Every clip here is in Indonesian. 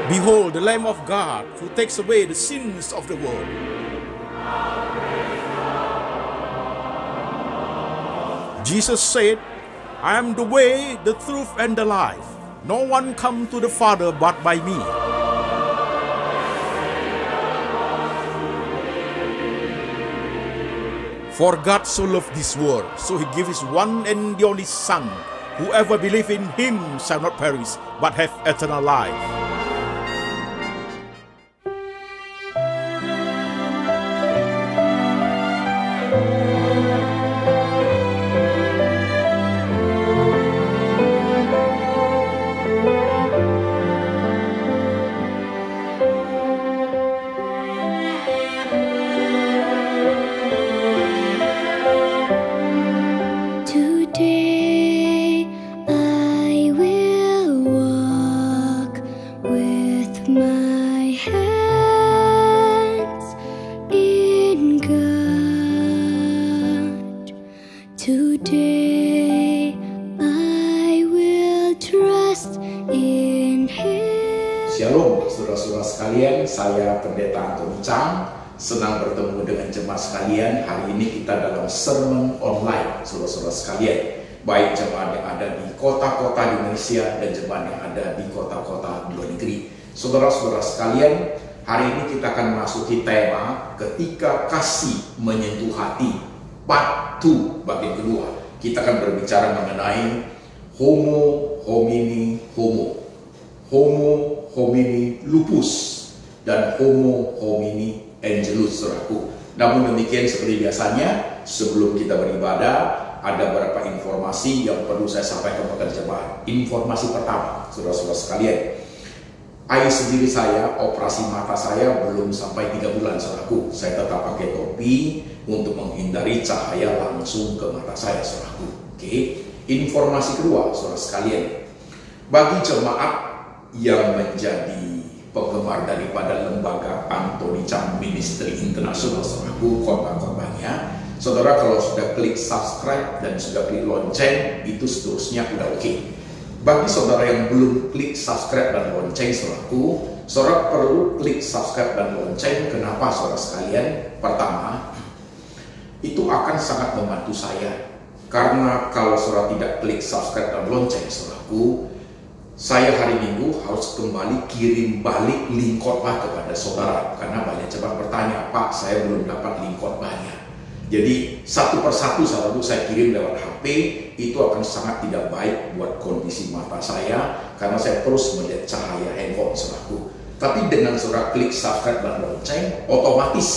Behold, the Lamb of God who takes away the sins of the world. Jesus said, I am the way, the truth, and the life. No one comes to the Father but by me. For God so loved this world, so he gave his one and the only Son. Whoever believes in him shall not perish, but have eternal life. Shalom saudara-saudara sekalian, saya Pendeta Antoni Chang. Senang bertemu dengan jemaat sekalian. Hari ini kita dalam sermon online saudara-saudara sekalian, baik jemaat yang ada di kota-kota di Indonesia dan jemaat yang ada di kota-kota di luar negeri. Saudara-saudara sekalian, hari ini kita akan memasuki tema ketika kasih menyentuh hati, part 2, bagian kedua. Kita akan berbicara mengenai homo homini homo, homo homini lupus, dan homo homini angelus, saudaraku. Namun demikian, seperti biasanya, sebelum kita beribadah, ada beberapa informasi yang perlu saya sampaikan kepada jemaat. Informasi pertama, saudara-saudara sekalian, sendiri saya, operasi mata saya belum sampai 3 bulan, saudaraku. Saya tetap pakai topi untuk menghindari cahaya langsung ke mata saya, saudaraku. Oke. Informasi kedua, saudara sekalian, bagi jemaat yang menjadi penggemar daripada lembaga Antoni Chang Ministry International, saudaraku, khotbah-khotbahnya, saudara kalau sudah klik subscribe dan sudah klik lonceng, itu seterusnya udah oke. Bagi saudara yang belum klik subscribe dan lonceng, saudaraku, saudara perlu klik subscribe dan lonceng. Kenapa, saudara sekalian? Pertama, itu akan sangat membantu saya, karena kalau saudara tidak klik subscribe dan lonceng, saudaraku, saya hari Minggu harus kembali kirim balik link khotbah kepada saudara, karena banyak jemaat bertanya, Pak, saya belum dapat link khotbahnya. Jadi satu persatu saudaraku saya kirim lewat HP, itu akan sangat tidak baik buat kondisi mata saya, karena saya terus melihat cahaya handphone, saudaraku. Tapi dengan saudara klik subscribe dan lonceng, otomatis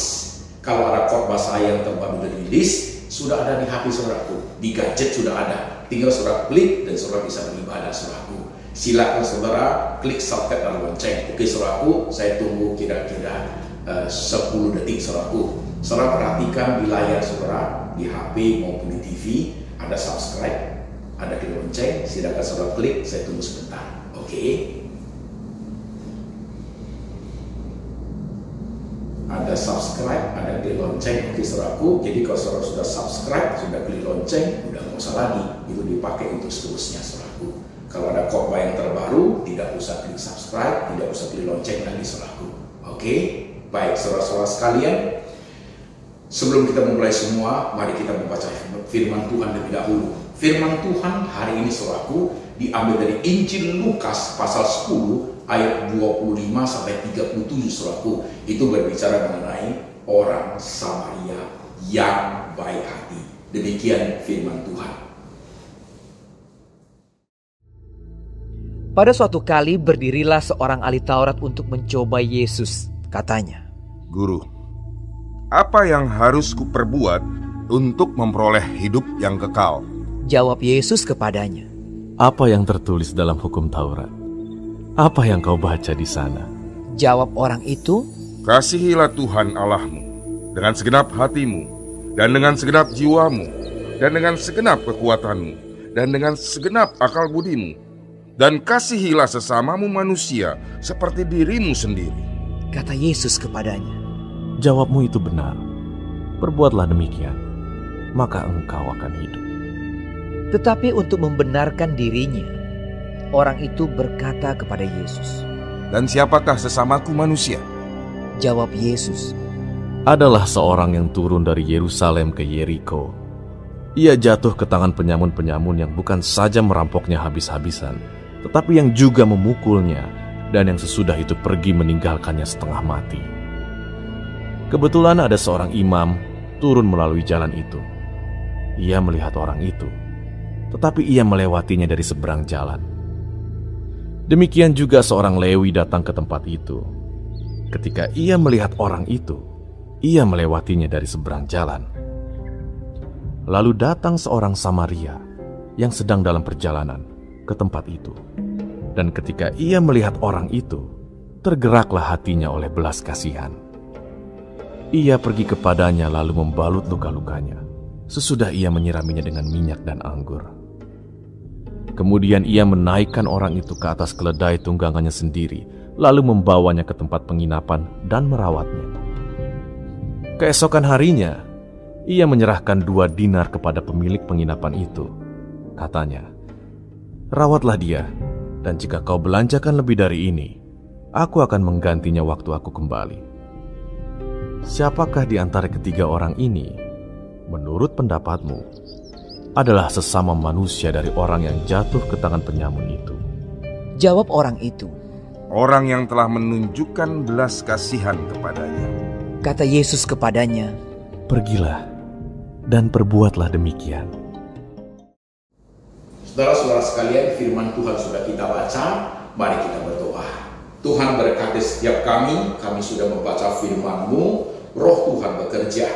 kalau ada khotbah saya yang terbaru dirilis, sudah ada di HP saudaraku, di gadget sudah ada. Tinggal saudara klik dan saudara bisa beribadah, saudaraku. Silakan saudara klik subscribe dan lonceng. Oke, saudaraku, saya tunggu kira-kira 10 detik, saudaraku. Saudara perhatikan di layar saudara, di HP maupun di TV, ada subscribe, ada klik lonceng. Silakan saudara klik, saya tunggu sebentar. Oke. Ada subscribe, ada klik lonceng. Oke, saudaraku. Jadi kalau saudara sudah subscribe, sudah klik lonceng, udah nggak usah lagi. Itu dipakai untuk seterusnya, saudaraku. Kalau ada khotbah yang terbaru, tidak usah klik subscribe, tidak usah klik lonceng lagi, saudaraku. Oke, baik saudara-saudara sekalian. Sebelum kita memulai semua, mari kita membaca firman Tuhan terlebih dahulu. Firman Tuhan hari ini, saudaraku, diambil dari Injil Lukas pasal 10 ayat 25 sampai 37, saudaraku. Itu berbicara mengenai orang Samaria yang baik hati. Demikian firman Tuhan. Pada suatu kali berdirilah seorang ahli Taurat untuk mencoba Yesus. Katanya, Guru, apa yang harus kuperbuat untuk memperoleh hidup yang kekal? Jawab Yesus kepadanya, Apa yang tertulis dalam hukum Taurat? Apa yang kau baca di sana? Jawab orang itu, Kasihilah Tuhan Allahmu dengan segenap hatimu, dan dengan segenap jiwamu, dan dengan segenap kekuatanmu, dan dengan segenap akal budimu. Dan kasihilah sesamamu manusia seperti dirimu sendiri. Kata Yesus kepadanya, Jawabmu itu benar. Perbuatlah demikian, maka engkau akan hidup. Tetapi untuk membenarkan dirinya, orang itu berkata kepada Yesus, Dan siapakah sesamaku manusia? Jawab Yesus, Adalah seorang yang turun dari Yerusalem ke Yeriko. Ia jatuh ke tangan penyamun-penyamun yang bukan saja merampoknya habis-habisan, tetapi yang juga memukulnya, dan yang sesudah itu pergi meninggalkannya setengah mati. Kebetulan ada seorang imam turun melalui jalan itu. Ia melihat orang itu, tetapi ia melewatinya dari seberang jalan. Demikian juga seorang Lewi datang ke tempat itu. Ketika ia melihat orang itu, ia melewatinya dari seberang jalan. Lalu datang seorang Samaria yang sedang dalam perjalanan ke tempat itu. Dan ketika ia melihat orang itu, tergeraklah hatinya oleh belas kasihan. Ia pergi kepadanya lalu membalut luka-lukanya. Sesudah ia menyiraminya dengan minyak dan anggur. Kemudian ia menaikkan orang itu ke atas keledai tunggangannya sendiri, lalu membawanya ke tempat penginapan dan merawatnya. Keesokan harinya, ia menyerahkan 2 dinar kepada pemilik penginapan itu. Katanya, "Rawatlah dia, dan jika kau belanjakan lebih dari ini, aku akan menggantinya waktu aku kembali." Siapakah di antara ketiga orang ini, menurut pendapatmu, adalah sesama manusia dari orang yang jatuh ke tangan penyamun itu? Jawab orang itu, Orang yang telah menunjukkan belas kasihan kepadanya. Kata Yesus kepadanya, Pergilah dan perbuatlah demikian. Saudara-saudara sekalian, firman Tuhan sudah kita baca, mari kita berdoa. Tuhan berkati setiap kami sudah membaca firman-Mu, Roh Tuhan bekerja,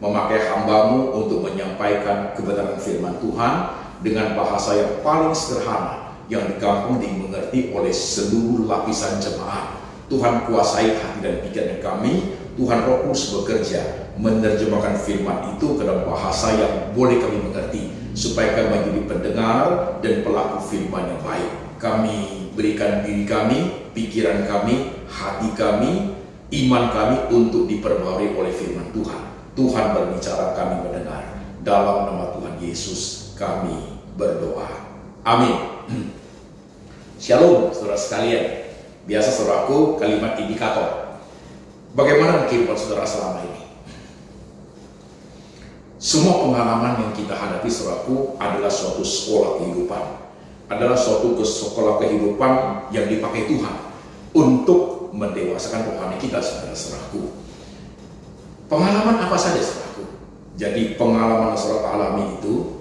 memakai hamba-Mu untuk menyampaikan kebenaran firman Tuhan dengan bahasa yang paling sederhana, yang gampang dimengerti oleh seluruh lapisan jemaat. Tuhan kuasai hati dan pikiran kami. Tuhan Roh Kudus bekerja menerjemahkan firman itu ke dalam bahasa yang boleh kami mengerti, supaya kami menjadi pendengar dan pelaku firman yang baik. Kami berikan diri kami, pikiran kami, hati kami, iman kami untuk diperbarui oleh firman Tuhan. Tuhan berbicara, kami mendengar. Dalam nama Tuhan Yesus kami berdoa. Amin. Shalom saudara sekalian. Biasa saudaraku, kalimat indikator. Bagaimana kehidupan saudara selama ini? Semua pengalaman yang kita hadapi saudaraku adalah suatu sekolah kehidupan. Adalah suatu sekolah kehidupan yang dipakai Tuhan untuk mendewasakan rohani kita, saudara-saudaraku. Pengalaman apa saja saudaraku? Jadi pengalaman yang saudara alami itu,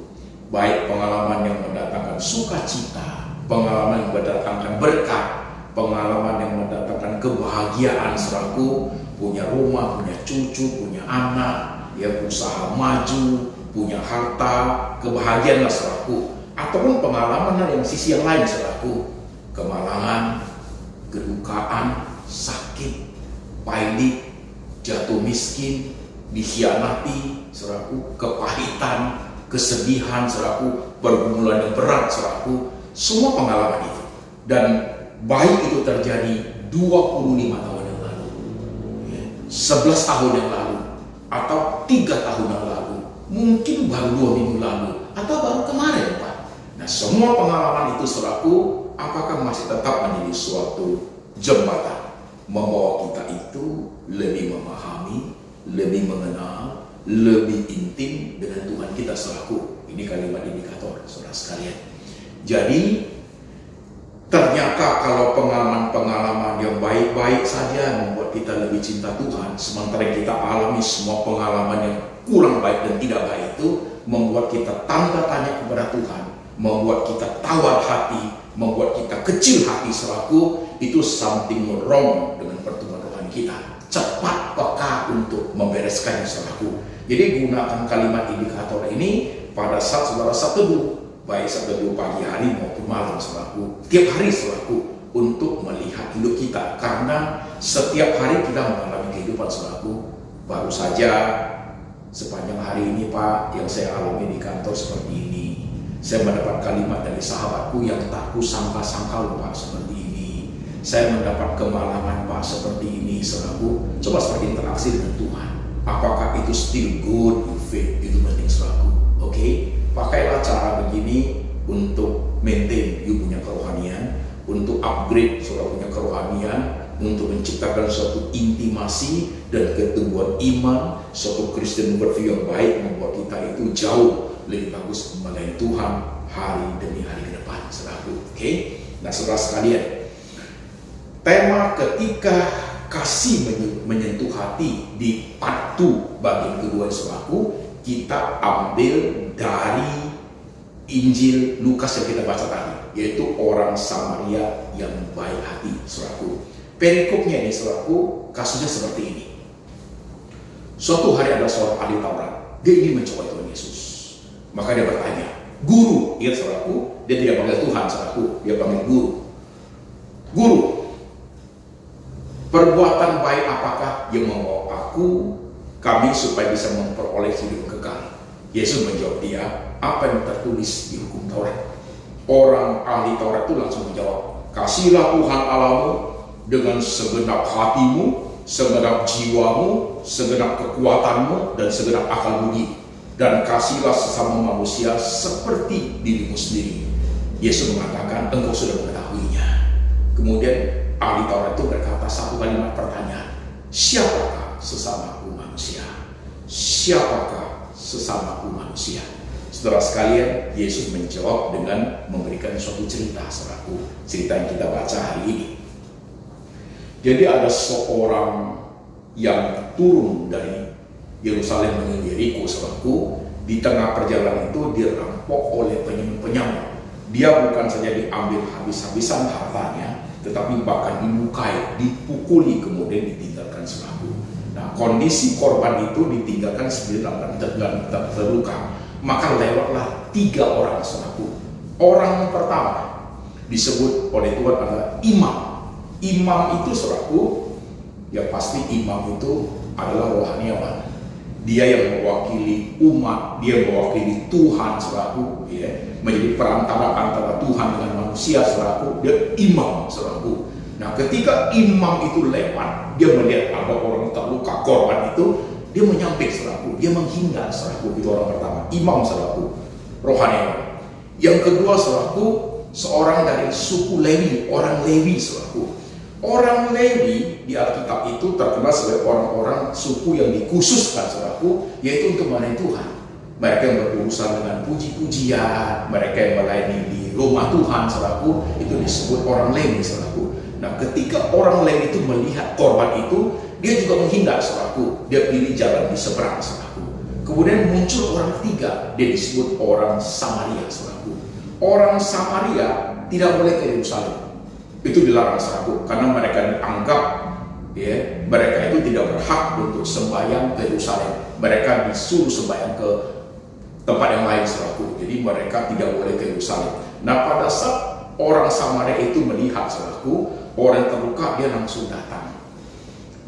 baik pengalaman yang mendatangkan sukacita, pengalaman yang mendatangkan berkat, pengalaman yang mendatangkan kebahagiaan saudaraku, punya rumah, punya cucu, punya anak, ya usaha maju, punya harta, kebahagiaan saudaraku. Ataupun pengalaman yang sisi yang lain saudaraku, kemalangan, kedukaan, sakit, pahit, jatuh miskin, dikhianati saudaraku, kepahitan, kesedihan saudaraku, pergumulan yang berat saudaraku, semua pengalaman itu. Dan baik itu terjadi 25 tahun yang lalu, 11 tahun yang lalu, atau 3 tahun yang lalu, mungkin baru 2 minggu lalu, atau baru kemarin Pak. Nah, semua pengalaman itu saudaraku, apakah masih tetap menjadi suatu jembatan membawa kita itu lebih memahami, lebih mengenal, lebih intim dengan Tuhan kita saudaraku? Ini kalimat indikator saudara sekalian. Jadi ternyata kalau pengalaman-pengalaman yang baik-baik saja membuat kita lebih cinta Tuhan, sementara kita alami semua pengalaman yang kurang baik dan tidak baik itu membuat kita tanda tanya kepada Tuhan, membuat kita tawar hati, membuat kita kecil hati selaku, itu something wrong dengan pertumbuhan rohani kita. Cepat peka untuk membereskannya selaku. Jadi gunakan kalimat indikator ini pada saat saudara teduh, baik saat teduh pagi hari maupun malam selaku, tiap hari selaku, untuk melihat hidup kita. Karena setiap hari kita mengalami kehidupan selaku. Baru saja sepanjang hari ini Pak, yang saya alami di kantor seperti ini. Saya mendapat kalimat dari sahabatku yang tak kusangka-sangka loh Pak, seperti ini. Saya mendapat kemalaman Pak seperti ini selaku. Coba seperti interaksi dengan Tuhan. Apakah itu still good in faith? Itu penting selaku. Oke? Pakailah cara begini untuk maintain you punya kerohanian, untuk upgrade saudara punya kerohanian, menciptakan suatu intimasi dan ketumbuhan iman, suatu Kristen worldview yang baik membuat kita itu jauh lebih bagus melayani Tuhan hari demi hari ke depan, saudaraku. Oke? Nah, saudara sekalian, tema ketika kasih menyentuh hati di part 2 bagian kedua, saudaraku, kita ambil dari Injil Lukas yang kita baca tadi, yaitu orang Samaria yang baik hati, saudaraku. Perikopnya ini, saudaraku, kasusnya seperti ini. Suatu hari ada seorang ahli Taurat, dia ingin mencoba Tuhan Yesus. Maka dia bertanya, "Guru," ingat saudaraku, dia tidak panggil Tuhan, saudaraku, dia panggil guru. "Guru, perbuatan baik apakah yang membawa kami supaya bisa memperoleh hidup kekal?" Yesus menjawab dia, "Apa yang tertulis di hukum Taurat?" Orang ahli Taurat itu langsung menjawab, "Kasihilah Tuhan Allahmu dengan segenap hatimu, segenap jiwamu, segenap kekuatanmu, dan segenap akal budi. Dan kasihlah sesama manusia seperti dirimu sendiri." Yesus mengatakan, "Engkau sudah mengetahuinya." Kemudian ahli Taurat itu berkata satu kalimat pertanyaan, "Siapakah sesamaku manusia? Siapakah sesamaku manusia?" Saudara sekalian, Yesus menjawab dengan memberikan suatu cerita, saudaraku. Cerita yang kita baca hari ini. Jadi ada seorang yang turun dari Yerusalem menuju Yeriko, saudaraku. Di tengah perjalanan itu dirampok oleh penyamun-penyamun. Dia bukan saja diambil habis-habisan hartanya, tetapi bahkan dilukai, dipukuli, kemudian ditinggalkan, saudaraku. Nah, kondisi korban itu ditinggalkan sendiri dan terluka. Maka lewatlah 3 orang, saudaraku. Orang pertama disebut oleh Tuhan adalah imam. Imam itu, saudaraku, ya pasti imam itu adalah rohaniawan. Dia yang mewakili umat, dia mewakili Tuhan, saudaraku, ya, menjadi perantara antara Tuhan dengan manusia, saudaraku. Dia imam, saudaraku. Nah, ketika imam itu lewat, dia melihat ada orang terluka, korban itu, dia menyamping, saudaraku, dia menghindar, saudaraku. Itu orang pertama, imam, saudaraku, rohaniawan. Yang kedua, saudaraku, seorang dari suku Lewi, orang Lewi, saudaraku. Orang Lewi di Alkitab itu terkenal sebagai orang-orang suku yang dikhususkan, saudaraku, yaitu untuk melayani Tuhan. Mereka yang berurusan dengan puji-pujian, mereka yang melayani di rumah Tuhan, saudaraku, itu disebut orang Lewi, saudaraku. Nah, ketika orang Lewi itu melihat korban itu, dia juga menghindar, saudaraku. Dia pilih jalan di seberang, saudaraku. Kemudian muncul orang ketiga, dia disebut orang Samaria, saudaraku. Orang Samaria tidak boleh ke Yerusalem. Itu dilarang, saudaraku, karena mereka dianggap, ya, mereka itu tidak berhak untuk sembahyang ke Yerusalem. Mereka disuruh sembahyang ke tempat yang lain, saudaraku. Jadi mereka tidak boleh ke Yerusalem. Nah, pada saat orang Samaria itu melihat, saudaraku, orang terluka, dia langsung datang.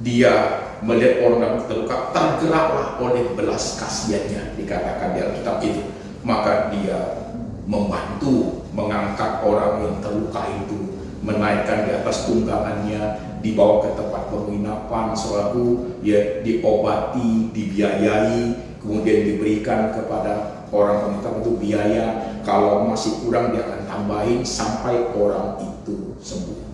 Dia melihat orang yang terluka, tergeraklah oleh belas kasihannya, dikatakan di Alkitab itu. Maka dia membantu mengangkat orang yang terluka itu, menaikkan di atas tunggangannya, dibawa ke tempat penginapan, saudaraku, ya, diobati, dibiayai, kemudian diberikan kepada orang penginapan itu biaya. Kalau masih kurang, dia akan tambahin sampai orang itu sembuh.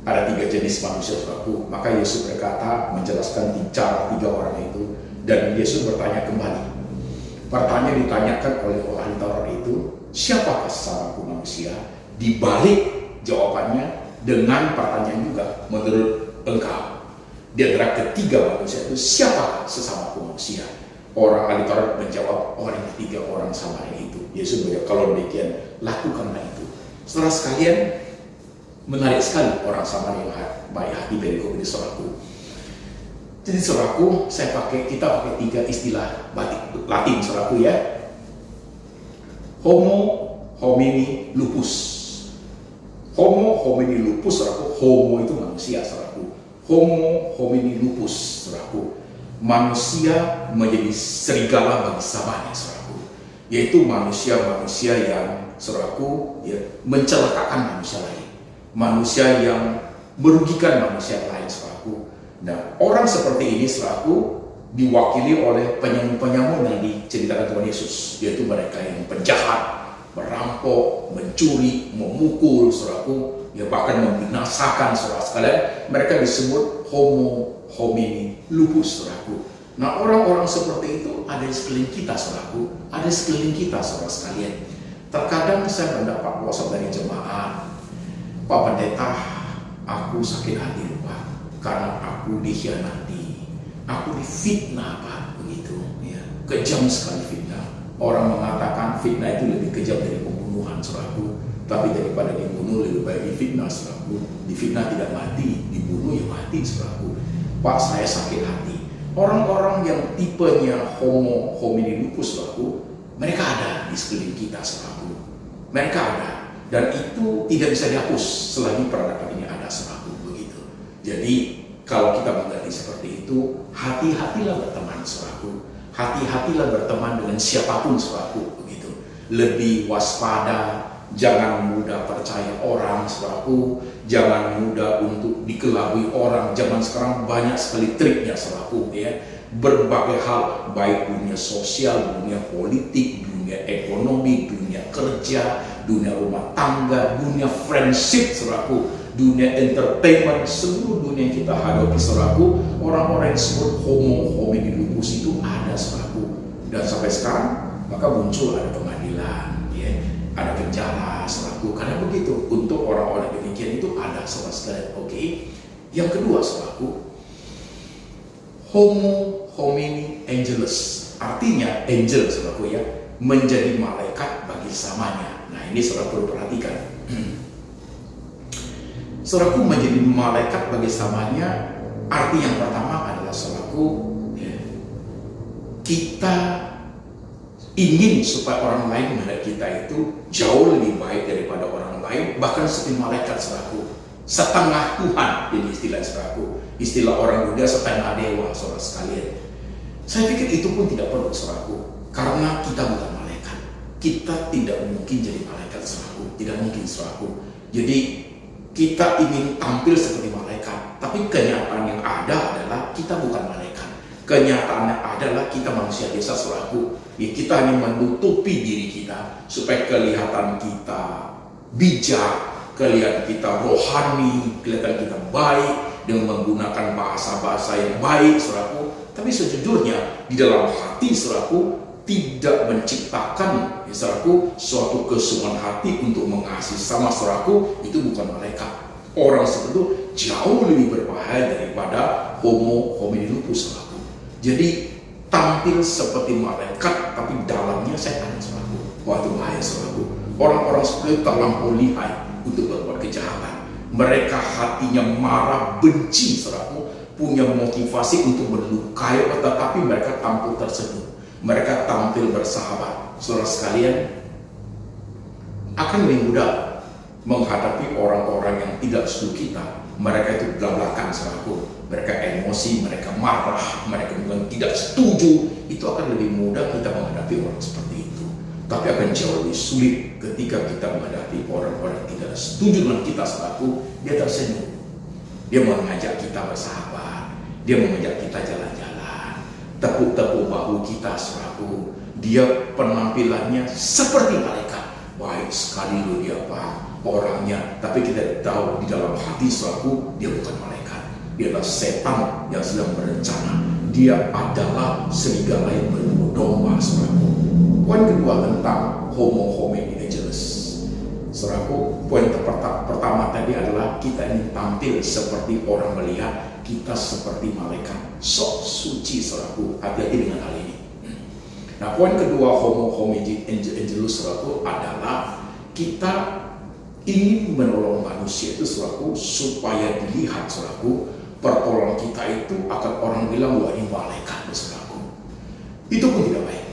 Ada 3 jenis manusia, saudaraku. Maka Yesus berkata, menjelaskan cara 3 orang itu, dan Yesus bertanya kembali. Pertanyaan ditanyakan oleh ahli Taurat itu, "Siapakah sesamaku manusia?" Di balik jawabannya dengan pertanyaan juga, "Menurut engkau, di antara ketiga manusia itu siapakah sesamaku manusia?" Orang ahli Taurat menjawab, orang ketiga orang Samaria itu. Yesus menjawab, "Kalau demikian, lakukanlah itu." Saudara sekalian, menarik sekali orang Samaria yang baik hati perikop ini, saudaraku. Jadi, saudaraku, kita pakai 3 istilah Latin, saudaraku, ya. Homo homini lupus. Homo homini lupus, saudaraku. Homo itu manusia, saudaraku. Homo homini lupus, saudaraku. Manusia menjadi serigala bagi sahabatnya, saudaraku. Yaitu manusia-manusia yang, saudaraku, ya, mencelakakan manusia lain. Manusia yang merugikan manusia lain, saudaraku. Nah, orang seperti ini, saudaraku, diwakili oleh penyamun-penyamun yang diceritakan Tuhan Yesus, yaitu mereka yang penjahat, merampok, mencuri, memukul, saudaraku, ya, bahkan membinasakan, saudara sekalian. Mereka disebut homo homini lupus, saudaraku. Nah, orang-orang seperti itu ada di sekeliling kita, saudaraku. Ada di sekeliling kita, saudara sekalian. Terkadang saya mendapat WhatsApp dari jemaat, Pak Pendeta, aku sakit hati Pak, karena aku dikhianati, aku difitnah Pak, begitu. Ya, kejam sekali fitnah. Orang mengatakan fitnah itu lebih kejam dari pembunuhan, saudaraku. Tapi daripada dibunuh lebih baik difitnah, saudaraku. Difitnah tidak mati, dibunuh ya mati, saudaraku. Pak, saya sakit hati. Orang-orang yang tipenya homo homini lupus, saudaraku, mereka ada di sekeliling kita, saudaraku. Mereka ada, dan itu tidak bisa dihapus selagi peradaban ini ada, saudaraku, begitu. Jadi kalau kita mengerti seperti itu, hati-hatilah berteman, saudaraku. Hati-hatilah berteman dengan siapapun, saudaraku, begitu. Lebih waspada. Jangan mudah percaya orang, saudaraku. Jangan mudah untuk dikelabui orang. Zaman sekarang banyak sekali triknya, saudaraku, ya. Berbagai hal, baik dunia sosial, dunia politik, dunia ekonomi, dunia kerja, dunia rumah tangga, dunia friendship, saudaraku, dunia entertainment, seluruh dunia yang kita hadapi, saudaraku, orang-orang yang disebut homo homini lupus itu ada, saudaraku. Dan sampai sekarang, maka muncul ada pengadilan, ya. Ada penjara, saudaraku, karena begitu. Untuk orang-orang demikian itu ada, saudara sekalian. Oke. Yang kedua, saudaraku, homo homini angelus, artinya angel, saudaraku, ya, menjadi malaikat bagi sesamanya. Nah, ini saudara perlu perhatikan. Saudaraku, menjadi malaikat bagi sesamanya, arti yang pertama adalah, saudaraku, ya, kita ingin supaya orang lain melihat kita itu jauh lebih baik daripada orang lain, bahkan seperti malaikat, saudaraku. Setengah Tuhan, jadi istilah, saudaraku. Istilah orang Buddha setengah dewa, saudara sekalian. Saya pikir itu pun tidak perlu, saudaraku, karena kita bukan malaikat. Kita tidak mungkin jadi malaikat, saudaraku. Tidak mungkin, saudaraku. Jadi kita ingin tampil seperti malaikat, tapi kenyataan yang ada adalah kita bukan malaikat. Kenyataannya adalah kita manusia biasa, saudaraku. Ya, kita hanya menutupi diri kita supaya kelihatan kita bijak, kelihatan kita rohani, kelihatan kita baik dengan menggunakan bahasa-bahasa yang baik, saudaraku. Tapi sejujurnya di dalam hati, saudaraku, tidak menciptakan, ya, saudaraku, suatu kesungguhan hati untuk mengasihi sama, saudaraku. Itu bukan malaikat. Orang seperti itu jauh lebih berbahaya daripada homo homini lupus, saudaraku. Jadi tampil seperti malaikat tapi dalamnya setan, saudaraku. Wah, itu bahaya, saudaraku. Orang-orang seperti itu terlampau lihai untuk berbuat kejahatan. Mereka hatinya marah, benci, saudaraku, punya motivasi untuk melukai, tetapi mereka tampil tersenyum. Mereka tampil bersahabat. Saudara sekalian, akan lebih mudah menghadapi orang-orang yang tidak setuju kita. Mereka itu belak-belakan, saudaraku. Mereka emosi, mereka marah, mereka bukan tidak setuju. Itu akan lebih mudah kita menghadapi orang seperti itu. Tapi akan jauh lebih sulit ketika kita menghadapi orang-orang yang tidak setuju dengan kita, saudaraku. Dia tersenyum. Dia mengajak kita bersahabat. Dia mengajak kita jalan-jalan. Tepuk-tepuk bahu kita, saudaraku. Dia penampilannya seperti malaikat. Baik sekali loh dia, Pak, orangnya. Tapi kita tahu di dalam hati, saudaraku, dia bukan malaikat. Dia adalah setan yang sedang berencana. Dia adalah serigala yang berbulu domba, saudaraku. Poin kedua tentang homo homini angelus, saudaraku. Poin pertama tadi adalah kita ingin tampil seperti orang melihat kita seperti malaikat. Sok suci, saudaraku. Hati-hati dengan hal ini. Nah, poin kedua homo homini angelus, saudaraku, adalah kita ingin menolong manusia itu, saudaraku, supaya dilihat, saudaraku, pertolongan kita itu akan orang bilang, wah, ini malaikat, saudaraku. Itu pun tidak baik.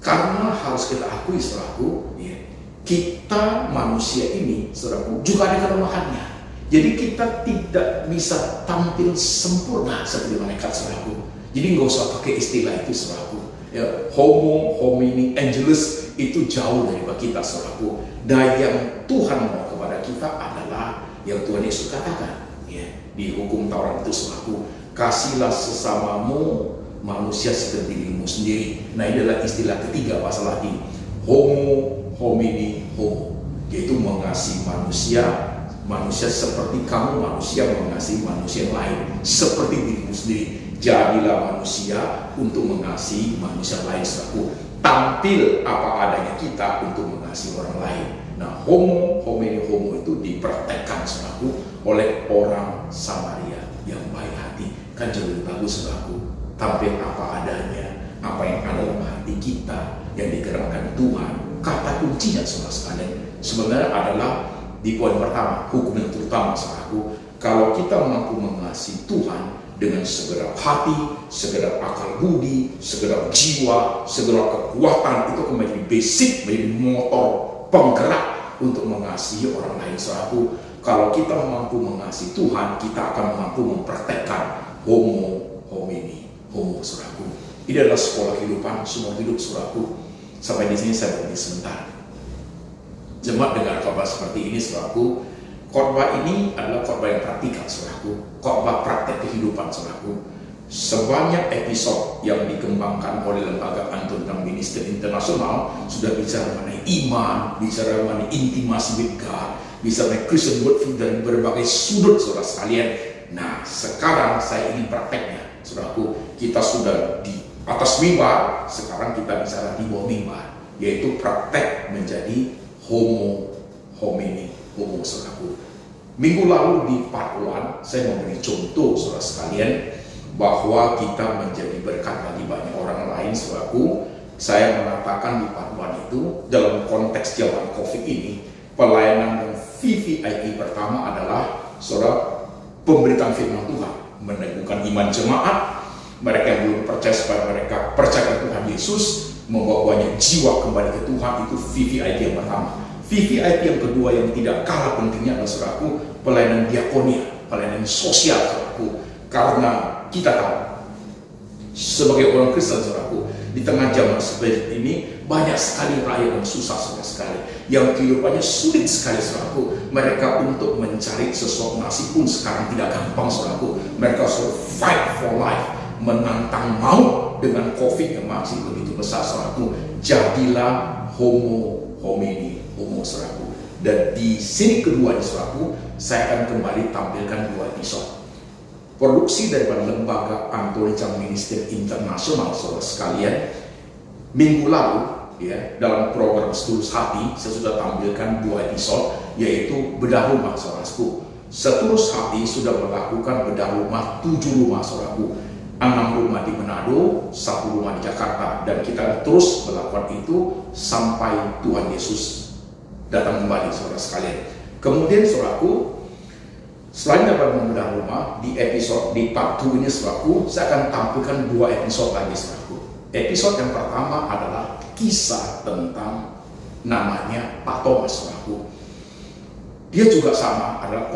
Karena harus kita akui, saudaraku, ya, kita manusia ini, saudaraku, juga ada kelemahannya. Jadi kita tidak bisa tampil sempurna seperti malaikat, saudaraku. Jadi nggak usah pakai istilah itu, saudaraku. Ya, homo homini angelus itu jauh dari kita, saudaraku. Dan yang Tuhan mau kepada kita adalah yang Tuhan Yesus katakan, ya, di hukum Taurat itu, saudaraku, kasihlah sesamamu manusia seperti dirimu sendiri. Nah, ini adalah istilah ketiga bahasa Latin, homo homini homo, yaitu mengasihi manusia manusia seperti kamu manusia mengasihi manusia yang lain seperti dirimu sendiri. Jadilah manusia untuk mengasihi manusia lain, saudaraku. Tampil apa adanya kita untuk mengasihi orang lain. Nah, homo homini homo itu dipraktekkan, saudaraku, oleh orang Samaria yang baik hati. Kan jauh lebih bagus, saudaraku. Tampil apa adanya, apa yang ada dalam hati kita yang digerakkan Tuhan. Kata kuncinya, saudara sekalian, sebenarnya adalah di poin pertama, hukum yang terutama, saudaraku. Kalau kita mampu mengasihi Tuhan dengan segenap hati, segenap akal budi, segenap jiwa, segenap kekuatan, itu akan menjadi basic, menjadi motor penggerak untuk mengasihi orang lain, saudaraku. Kalau kita mampu mengasihi Tuhan, kita akan mampu mempraktekkan homo homini homo, saudaraku. Ini adalah sekolah kehidupan, semua hidup, saudaraku. Sampai di sini saya berhenti sebentar. Jemaat dengar khotbah seperti ini, saudaraku. Khotbah ini adalah khotbah yang praktikal, saudaraku. Khotbah praktek kehidupan, saudaraku. Sebanyak episode yang dikembangkan oleh lembaga Anton dan Ministry Internasional sudah bicara mengenai iman, bicara mengenai intimasi with God, bicara mengenai Christian worldview dari berbagai sudut, saudara sekalian. Nah, sekarang saya ingin prakteknya, saudaraku. Kita sudah di atas mimbar, sekarang kita bicara di bawah mimbar, yaitu praktek menjadi homo homini homo, saudaraku. Minggu lalu di part 1 saya memberi contoh, saudara sekalian, bahwa kita menjadi berkat bagi banyak orang lain, saudaraku. Saya mengatakan di part 1 itu dalam konteks zaman COVID ini, pelayanan yang VVIP pertama adalah saudara pemberitaan firman Tuhan, meneguhkan iman jemaat. Mereka yang belum percaya supaya mereka percaya Tuhan Yesus, membawa banyak jiwa kembali ke Tuhan, itu VVIP yang pertama. VVIP yang kedua yang tidak kalah pentingnya adalah, saudaraku, pelayanan diakonia, pelayanan sosial, saudaraku. Karena kita tahu sebagai orang Kristen, saudaraku, di tengah zaman seperti ini banyak sekali rakyat yang susah, saudara sekali, yang kehidupannya sulit sekali, saudaraku. Mereka untuk mencari sesuatu nasi pun sekarang tidak gampang, saudaraku. Mereka harus fight for life, menantang maut dengan COVID yang masih begitu besar, saudaraku. Jadilah homo homini homo, saudaraku. Dan di sini kedua, saudaraku, saya akan kembali tampilkan 2 episode produksi daripada lembaga Anthony Chang Ministry Internasional, saudara sekalian. Minggu lalu, ya, dalam program Setulus Hati, saya sudah tampilkan 2 episode, yaitu bedah rumah, saudaraku. Setulus Hati sudah melakukan bedah rumah 7 rumah, saudaraku. 6 rumah di Manado, 1 rumah di Jakarta, dan kita terus melakukan itu sampai Tuhan Yesus datang kembali, saudara sekalian. Kemudian, saudaraku, selain dapat membedah rumah, di episode di part 2 ini, saudaraku, saya akan tampilkan 2 episode lagi, saudaraku. Episode yang pertama adalah kisah tentang namanya Pak Thomas, saudaraku. Dia juga sama adalah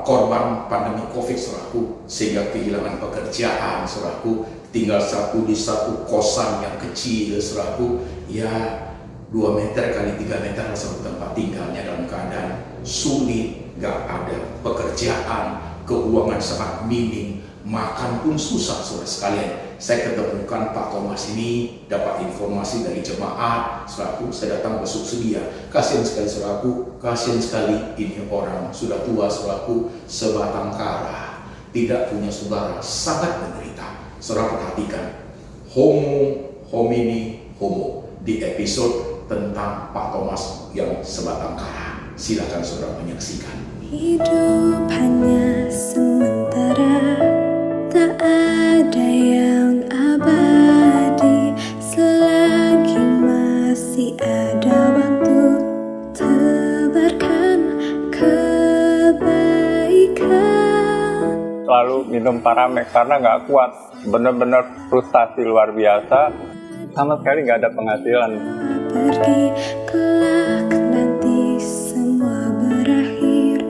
korban pandemi COVID, saudaraku, sehingga kehilangan pekerjaan, saudaraku, tinggal di satu kosan yang kecil, saudaraku, ya 2 meter kali 3 meter satu tempat tinggalnya, dalam keadaan sulit, gak ada pekerjaan, keuangan sangat minim, makan pun susah, saudara sekalian. Saya ketemukan Pak Thomas ini, dapat informasi dari jemaat, saudaraku. Saya datang bersuksud dia. Kasihan sekali, saudaraku, kasihan sekali, ini orang sudah tua, saudaraku, sebatang kara, tidak punya saudara, sangat menderita. Saudara perhatikan, homo homini homo, di episode tentang Pak Thomas yang sebatang kara. Silakan saudara menyaksikan. Hidup hanya sementara, tak ada yang abadi. Selagi masih ada waktu, tebarkan kebaikan. Lalu minum Paramex karena nggak kuat, benar-benar frustasi luar biasa, sama sekali nggak ada penghasilan. Pergi kelak nanti semua berakhir.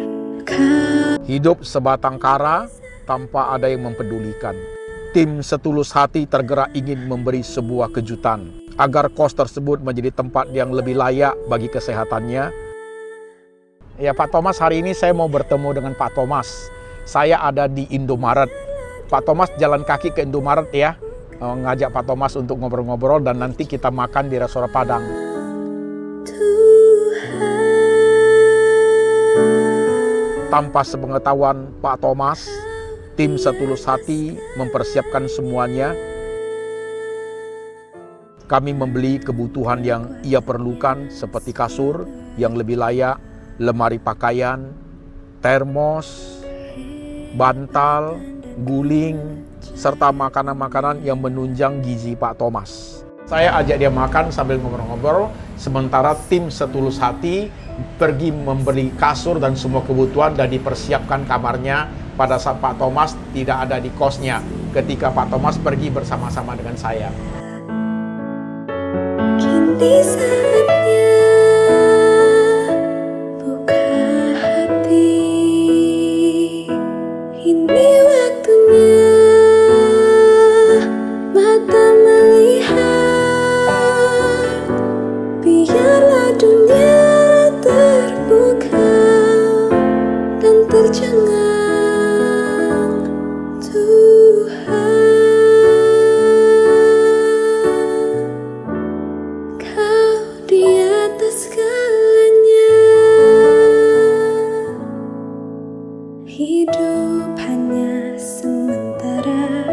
Hidup sebatang kara tanpa ada yang mempedulikan. Tim Setulus Hati tergerak ingin memberi sebuah kejutan agar kos tersebut menjadi tempat yang lebih layak bagi kesehatannya. Ya, Pak Thomas, hari ini saya mau bertemu dengan Pak Thomas. Saya ada di Indomaret. Pak Thomas jalan kaki ke Indomaret ya. Ngajak Pak Thomas untuk ngobrol-ngobrol dan nanti kita makan di restoran Padang. Tanpa sepengetahuan Pak Thomas, tim setulus hati mempersiapkan semuanya. Kami membeli kebutuhan yang ia perlukan seperti kasur yang lebih layak, lemari pakaian, termos, bantal, guling, serta makanan-makanan yang menunjang gizi Pak Thomas. Saya ajak dia makan sambil ngobrol-ngobrol, sementara tim setulus hati pergi membeli kasur dan semua kebutuhan dan dipersiapkan kamarnya pada saat Pak Thomas tidak ada di kosnya ketika Pak Thomas pergi bersama-sama dengan saya. Kini saatnya buka hati, ini waktunya mata melihat, biarlah dunia terbuka dan tercengang Tuhan. Di atas segalanya, hidup hanya sementara,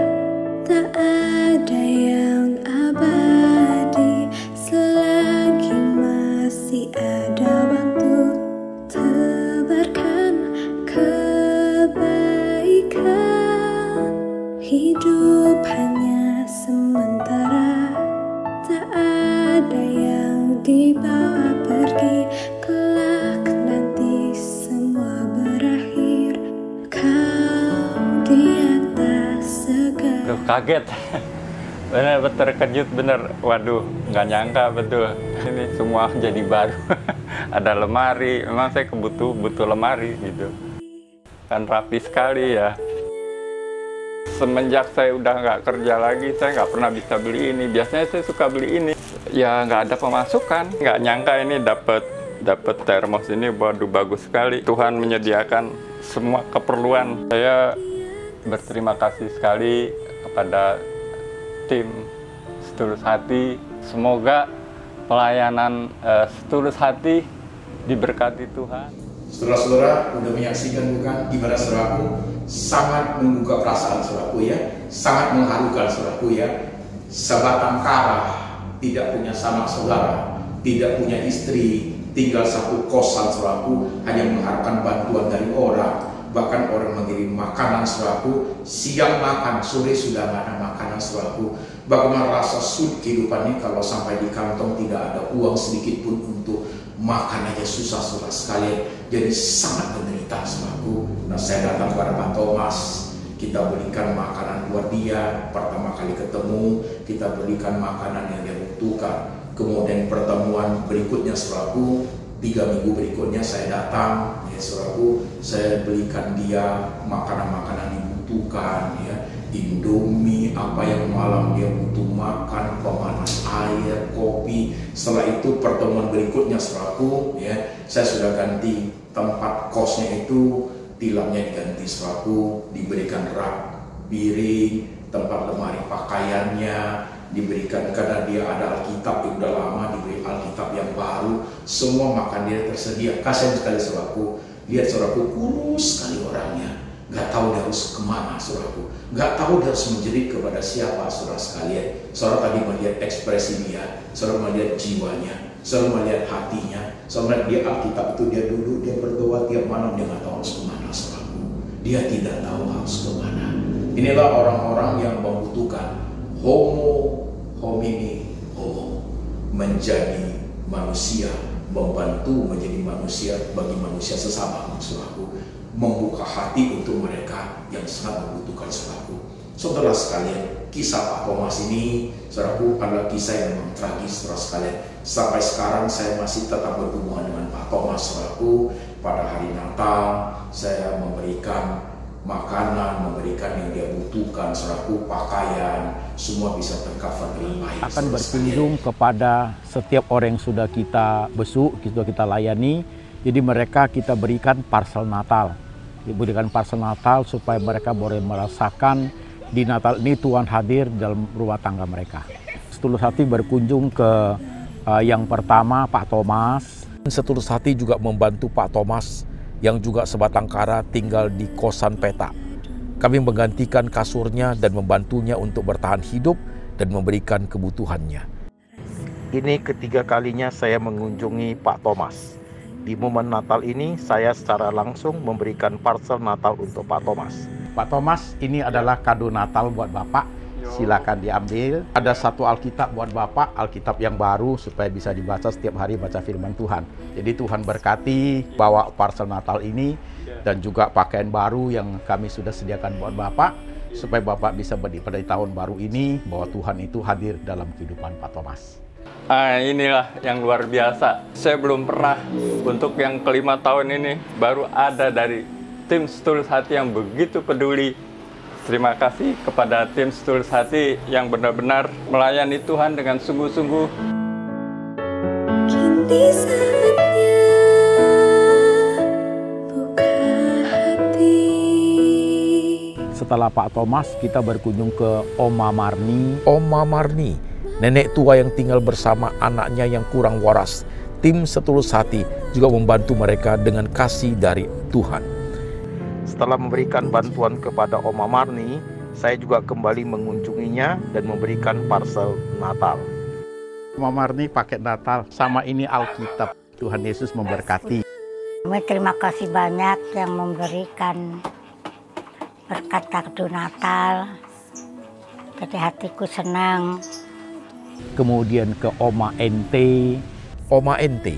tak ada yang abadi. Selagi masih ada waktu, tebarkan kebaikan. Hidup hanya sementara, tak ada yang dibawa pergi, kelak nanti semua berakhir. Kau di atas segala. Duh, kaget. Bener terkejut bener. Waduh, nggak nyangka betul. Ini semua jadi baru. Ada lemari. Memang saya butuh lemari gitu. Kan rapi sekali ya. Semenjak saya udah nggak kerja lagi, saya nggak pernah bisa beli ini. Biasanya saya suka beli ini. Ya nggak ada pemasukan. Nggak nyangka ini dapat termos ini. Waduh, bagus sekali. Tuhan menyediakan semua keperluan. Saya berterima kasih sekali kepada tim setulus hati. Semoga pelayanan setulus hati diberkati Tuhan. Saudara-saudara udah menyaksikan bukan gimana saudaraku, sangat menggugah perasaan saudaraku ya, sangat mengharukan saudaraku ya. Sebatang kara, tidak punya sanak saudara, tidak punya istri, tinggal satu kosan saudaraku, hanya mengharapkan bantuan dari orang. Bahkan orang mengirim makanan saudaraku, siang makan, sore sudah nggak ada makanan saudaraku. Bagaimana rasa sulit kehidupan ini kalau sampai di kantong tidak ada uang sedikit pun untuk makan aja susah saudara sekalian. Jadi sangat menderita saudaraku. Nah, saya datang kepada Pak Thomas, kita berikan makanan buat dia. Pertama kali ketemu, kita berikan makanan yang dia butuhkan. Kemudian pertemuan berikutnya saudaraku, 3 minggu berikutnya saya datang, ya saudaraku, saya belikan dia makanan-makanan yang dibutuhkan, ya, Indomie, apa yang malam dia butuh makan, pemanas air, kopi. Setelah itu pertemuan berikutnya saudaraku, ya, saya sudah ganti tempat kosnya itu, tilangnya diganti saudaraku, diberikan rak piring, tempat lemari pakaiannya, diberikan karena dia ada Alkitab yang udah lama, diberi Alkitab yang baru, semua makan dia tersedia. Kasihan sekali saudaraku, lihat saudaraku, kurus sekali orangnya, nggak tahu dia harus kemana saudaraku, nggak tahu dia harus menjerit kepada siapa saudara sekalian. Saudara tadi melihat ekspresi dia, saudara melihat jiwanya, saudara melihat hatinya, saudara melihat dia Alkitab itu dia duduk, dia berdoa tiap malam, dia nggak tahu harus kemana saudaraku, dia tidak tahu harus kemana. Inilah orang-orang yang membutuhkan homo homini homo, menjadi manusia, membantu menjadi manusia bagi manusia sesama saudaraku, membuka hati untuk mereka yang sangat membutuhkan saudaraku. Saudara sekalian, kisah Pak Thomas ini saudaraku adalah kisah yang memang tragis saudara sekalian. Sampai sekarang saya masih tetap berhubungan dengan Pak Thomas saudaraku. Pada hari Natal saya memberikan makanan, memberikan yang dia butuhkan, saudaraku, pakaian, semua bisa tercover dengan baik. Akan berkunjung kepada setiap orang yang sudah kita besuk, sudah kita layani. Jadi mereka kita berikan parcel Natal. Diberikan parcel Natal supaya mereka boleh merasakan di Natal ini Tuhan hadir dalam rumah tangga mereka. Setulus hati berkunjung ke yang pertama Pak Thomas. Setulus hati juga membantu Pak Thomas yang juga sebatang kara tinggal di kosan petak. Kami menggantikan kasurnya dan membantunya untuk bertahan hidup dan memberikan kebutuhannya. Ini ketiga kalinya saya mengunjungi Pak Thomas. Di momen Natal ini saya secara langsung memberikan parcel Natal untuk Pak Thomas. Pak Thomas, ini adalah kado Natal buat Bapak. Silakan diambil. Ada satu Alkitab buat Bapak, Alkitab yang baru supaya bisa dibaca setiap hari, baca firman Tuhan. Jadi Tuhan berkati bawa parcel Natal ini dan juga pakaian baru yang kami sudah sediakan buat Bapak supaya Bapak bisa pada tahun baru ini bahwa Tuhan itu hadir dalam kehidupan Pak Thomas. Inilah yang luar biasa. Saya belum pernah untuk yang kelima tahun ini baru ada dari tim Setulus Hati yang begitu peduli. Terima kasih kepada tim Setulus Hati yang benar-benar melayani Tuhan dengan sungguh-sungguh. Kini saatnya buka hati. Setelah Pak Thomas, kita berkunjung ke Oma Marni. Oma Marni, nenek tua yang tinggal bersama anaknya yang kurang waras. Tim Setulus Hati juga membantu mereka dengan kasih dari Tuhan. Setelah memberikan bantuan kepada Oma Marni, saya juga kembali mengunjunginya dan memberikan parcel Natal. Oma Marni paket Natal, sama ini Alkitab. Tuhan Yesus memberkati. Terima kasih banyak yang memberikan berkat kado Natal. Jadi hatiku senang. Kemudian ke Oma Ente. Oma Ente,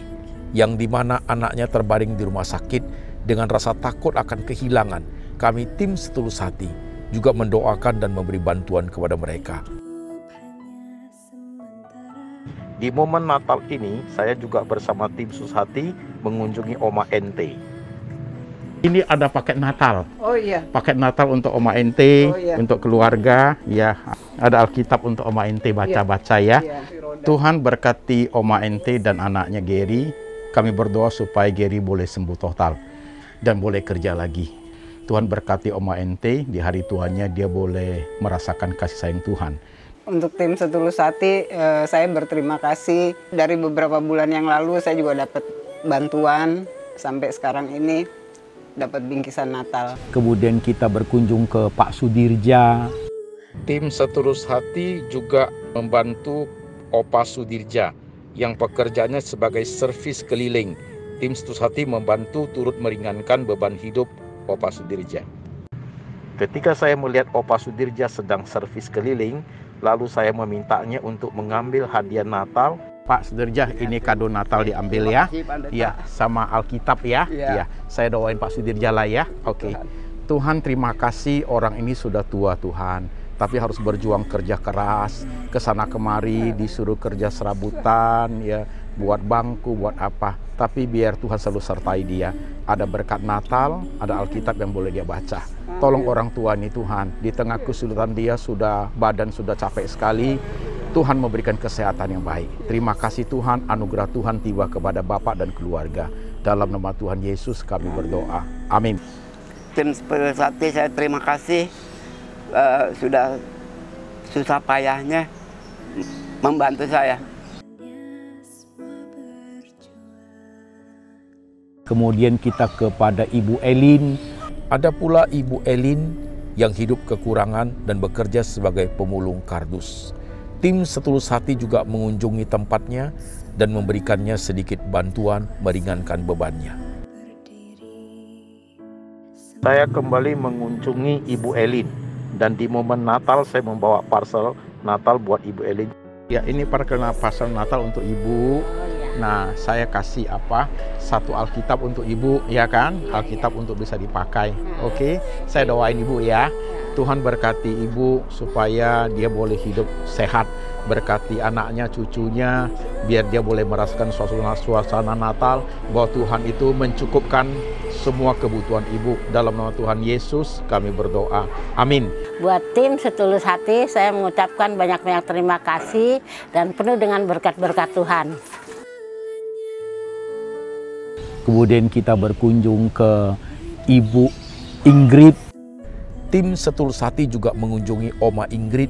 yang dimana anaknya terbaring di rumah sakit dengan rasa takut akan kehilangan. Kami tim Setulus Hati juga mendoakan dan memberi bantuan kepada mereka. Di momen Natal ini, saya juga bersama tim Setulus Hati mengunjungi Oma Ente. Ini ada paket Natal. Oh iya. Paket Natal untuk Oma Ente, oh, iya. Untuk keluarga. Ya, ada Alkitab untuk Oma Ente baca-baca ya. Tuhan berkati Oma Ente dan anaknya Gary. Kami berdoa supaya Gary boleh sembuh total dan boleh kerja lagi. Tuhan berkati Oma Ente, di hari tuanya dia boleh merasakan kasih sayang Tuhan. Untuk tim Setulus Hati, saya berterima kasih. Dari beberapa bulan yang lalu saya juga dapat bantuan, sampai sekarang ini dapat bingkisan Natal. Kemudian kita berkunjung ke Pak Sudirja. Tim Setulus Hati juga membantu Opa Sudirja yang pekerjaannya sebagai servis keliling. Tim Setulus Hati membantu turut meringankan beban hidup Opa Sudirja. Ketika saya melihat Opa Sudirja sedang servis keliling, lalu saya memintanya untuk mengambil hadiah Natal. Pak Sudirja, ini kado Natal diambil ya. Iya, sama Alkitab ya. Iya. Saya doain Pak Sudirja lah ya. Oke. Tuhan, terima kasih, orang ini sudah tua Tuhan, tapi harus berjuang kerja keras, kesana kemari disuruh kerja serabutan ya, buat bangku, buat apa. Tapi biar Tuhan selalu sertai dia. Ada berkat Natal, ada Alkitab yang boleh dia baca. Tolong orang tua ini Tuhan, di tengah kesulitan dia badan sudah capek sekali. Tuhan memberikan kesehatan yang baik. Terima kasih Tuhan, anugerah Tuhan tiba kepada Bapak dan keluarga. Dalam nama Tuhan Yesus kami berdoa. Amin. Tim Setulus Hati saya terima kasih, sudah susah payahnya membantu saya. Kemudian kita kepada Ibu Elin. Ada pula Ibu Elin yang hidup kekurangan dan bekerja sebagai pemulung kardus. Tim Setulus Hati juga mengunjungi tempatnya dan memberikannya sedikit bantuan meringankan bebannya. Saya kembali mengunjungi Ibu Elin dan di momen Natal saya membawa parcel Natal buat Ibu Elin. Ya, ini parcel Natal untuk Ibu. Nah, saya kasih satu Alkitab untuk Ibu, ya kan? Alkitab untuk bisa dipakai. Oke, saya doain Ibu ya. Tuhan berkati Ibu supaya dia boleh hidup sehat. Berkati anaknya, cucunya, biar dia boleh merasakan suasana Natal, bahwa Tuhan itu mencukupkan semua kebutuhan Ibu. Dalam nama Tuhan Yesus kami berdoa. Amin. Buat tim Setulus Hati, saya mengucapkan banyak-banyak terima kasih dan penuh dengan berkat-berkat Tuhan. Kemudian kita berkunjung ke Ibu Ingrid. Tim Setulus Hati juga mengunjungi Oma Ingrid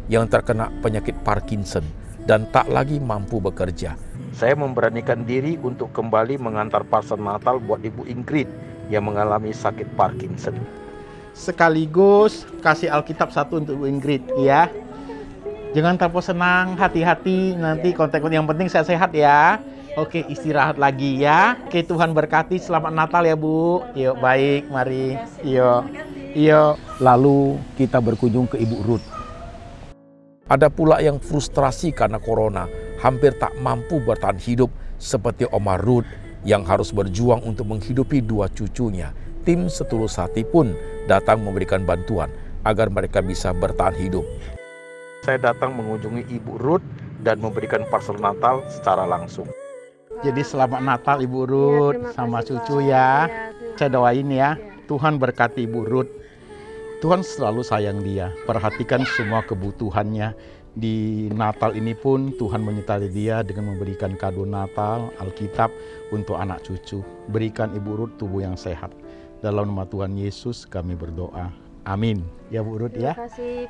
yang terkena penyakit Parkinson dan tak lagi mampu bekerja. Saya memberanikan diri untuk kembali mengantar parcel Natal buat Ibu Ingrid yang mengalami sakit Parkinson. Sekaligus kasih Alkitab satu untuk Ibu Ingrid, ya. Jangan terlalu senang, hati-hati, nanti kontak yang penting saya sehat ya. Oke, istirahat lagi ya. Oke, Tuhan berkati, selamat Natal ya Bu. Yuk, baik, mari. Yuk. Lalu kita berkunjung ke Ibu Ruth. Ada pula yang frustrasi karena corona, hampir tak mampu bertahan hidup seperti Oma Ruth yang harus berjuang untuk menghidupi dua cucunya. Tim Setulus Hati pun datang memberikan bantuan agar mereka bisa bertahan hidup. Saya datang mengunjungi Ibu Ruth dan memberikan parcel Natal secara langsung. Jadi selamat Natal Ibu Ruth sama cucu ya. Saya doain ya, Tuhan berkati Ibu Ruth. Tuhan selalu sayang dia, perhatikan semua kebutuhannya. Di Natal ini pun Tuhan menyertai dia dengan memberikan kado Natal, Alkitab untuk anak cucu. Berikan Ibu Ruth tubuh yang sehat. Dalam nama Tuhan Yesus kami berdoa. Amin. Ya Bu Ruth ya.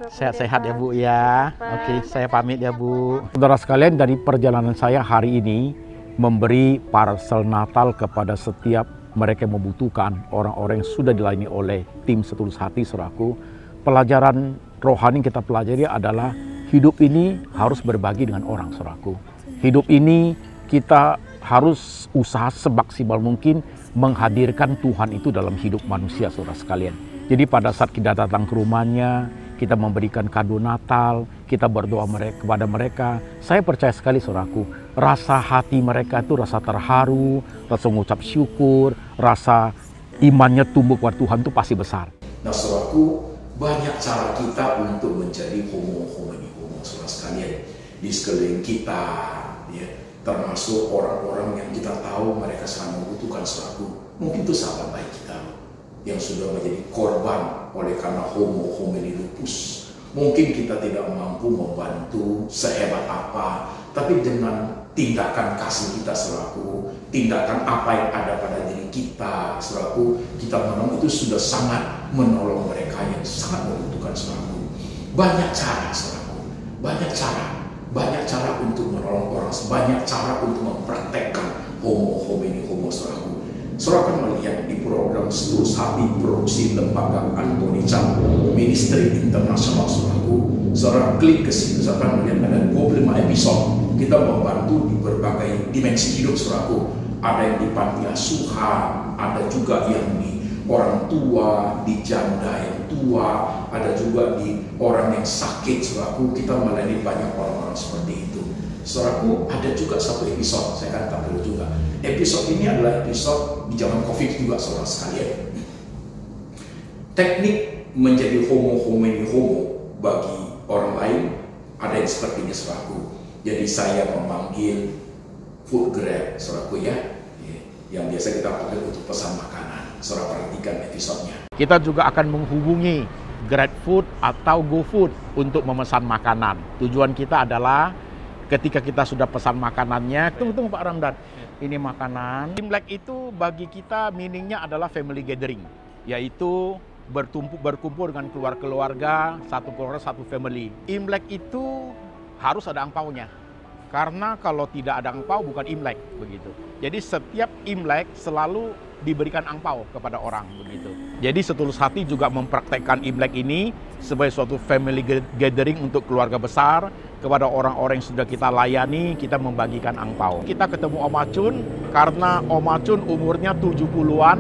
Sehat-sehat ya Bu ya. Oke, saya pamit ya Bu. Saudara sekalian, dari perjalanan saya hari ini memberi parcel Natal kepada setiap mereka yang membutuhkan, orang-orang yang sudah dilayani oleh tim Setulus Hati, saudaraku. Pelajaran rohani kita pelajari adalah hidup ini harus berbagi dengan orang, saudaraku. Hidup ini kita harus usaha semaksimal mungkin menghadirkan Tuhan itu dalam hidup manusia, saudara sekalian. Jadi pada saat kita datang ke rumahnya, kita memberikan kado Natal, kita berdoa kepada mereka. Saya percaya sekali, saudaraku, rasa hati mereka itu rasa terharu, rasa mengucap syukur, rasa imannya tumbuh kepada Tuhan itu pasti besar. Nah, saudaraku, banyak cara kita untuk menjadi homo, saudara sekalian, di sekeliling kita, ya, termasuk orang-orang yang kita tahu mereka sangat membutuhkan, saudaraku. Mungkin itu sahabat baik kita yang sudah menjadi korban oleh karena homo homini lupus. Mungkin kita tidak mampu membantu sehebat apa, tapi dengan tindakan kasih kita selaku, tindakan apa yang ada pada diri kita selaku, kita menolong itu sudah sangat menolong mereka yang sangat membutuhkan selaku. Banyak cara selaku, banyak cara untuk menolong orang, banyak cara untuk mempraktekkan homo homini homo selaku. Saudara akan melihat di program Setulus Hati produksi lembaga Antoni Chang Ministry Internasional, saudaraku. Saudara klik ke situ, saudara akan melihat ada 25 episode. Kita membantu di berbagai dimensi hidup, saudaraku. Ada yang di panti asuhan, ada juga yang di orang tua, di janda yang tua, ada juga di orang yang sakit, saudaraku. Kita melayani banyak orang-orang seperti itu. Saudaraku, ada juga satu episode, saya akan tampil juga. Episode ini adalah episode di zaman COVID juga, saudara sekalian. Teknik menjadi homo homini homo bagi orang lain ada yang sepertinya, saudaraku. Jadi saya memanggil food grab, saudaraku ya, yang biasa kita pakai untuk pesan makanan. Saudara perhatikan episodenya. Kita juga akan menghubungi GrabFood atau GoFood untuk memesan makanan. Tujuan kita adalah ketika kita sudah pesan makanannya, tunggu Pak Ramdan, ini makanan. Imlek itu bagi kita meaningnya adalah family gathering, yaitu berkumpul dengan keluarga, satu keluarga, satu family. Imlek itu harus ada angpaunya, karena kalau tidak ada angpau bukan Imlek, begitu. Jadi setiap Imlek selalu diberikan angpau kepada orang, begitu. Jadi Setulus Hati juga mempraktekkan Imlek ini sebagai suatu family gathering untuk keluarga besar. Kepada orang-orang yang sudah kita layani, kita membagikan angpau. Kita ketemu Om Acun, karena Om Acun umurnya 70-an.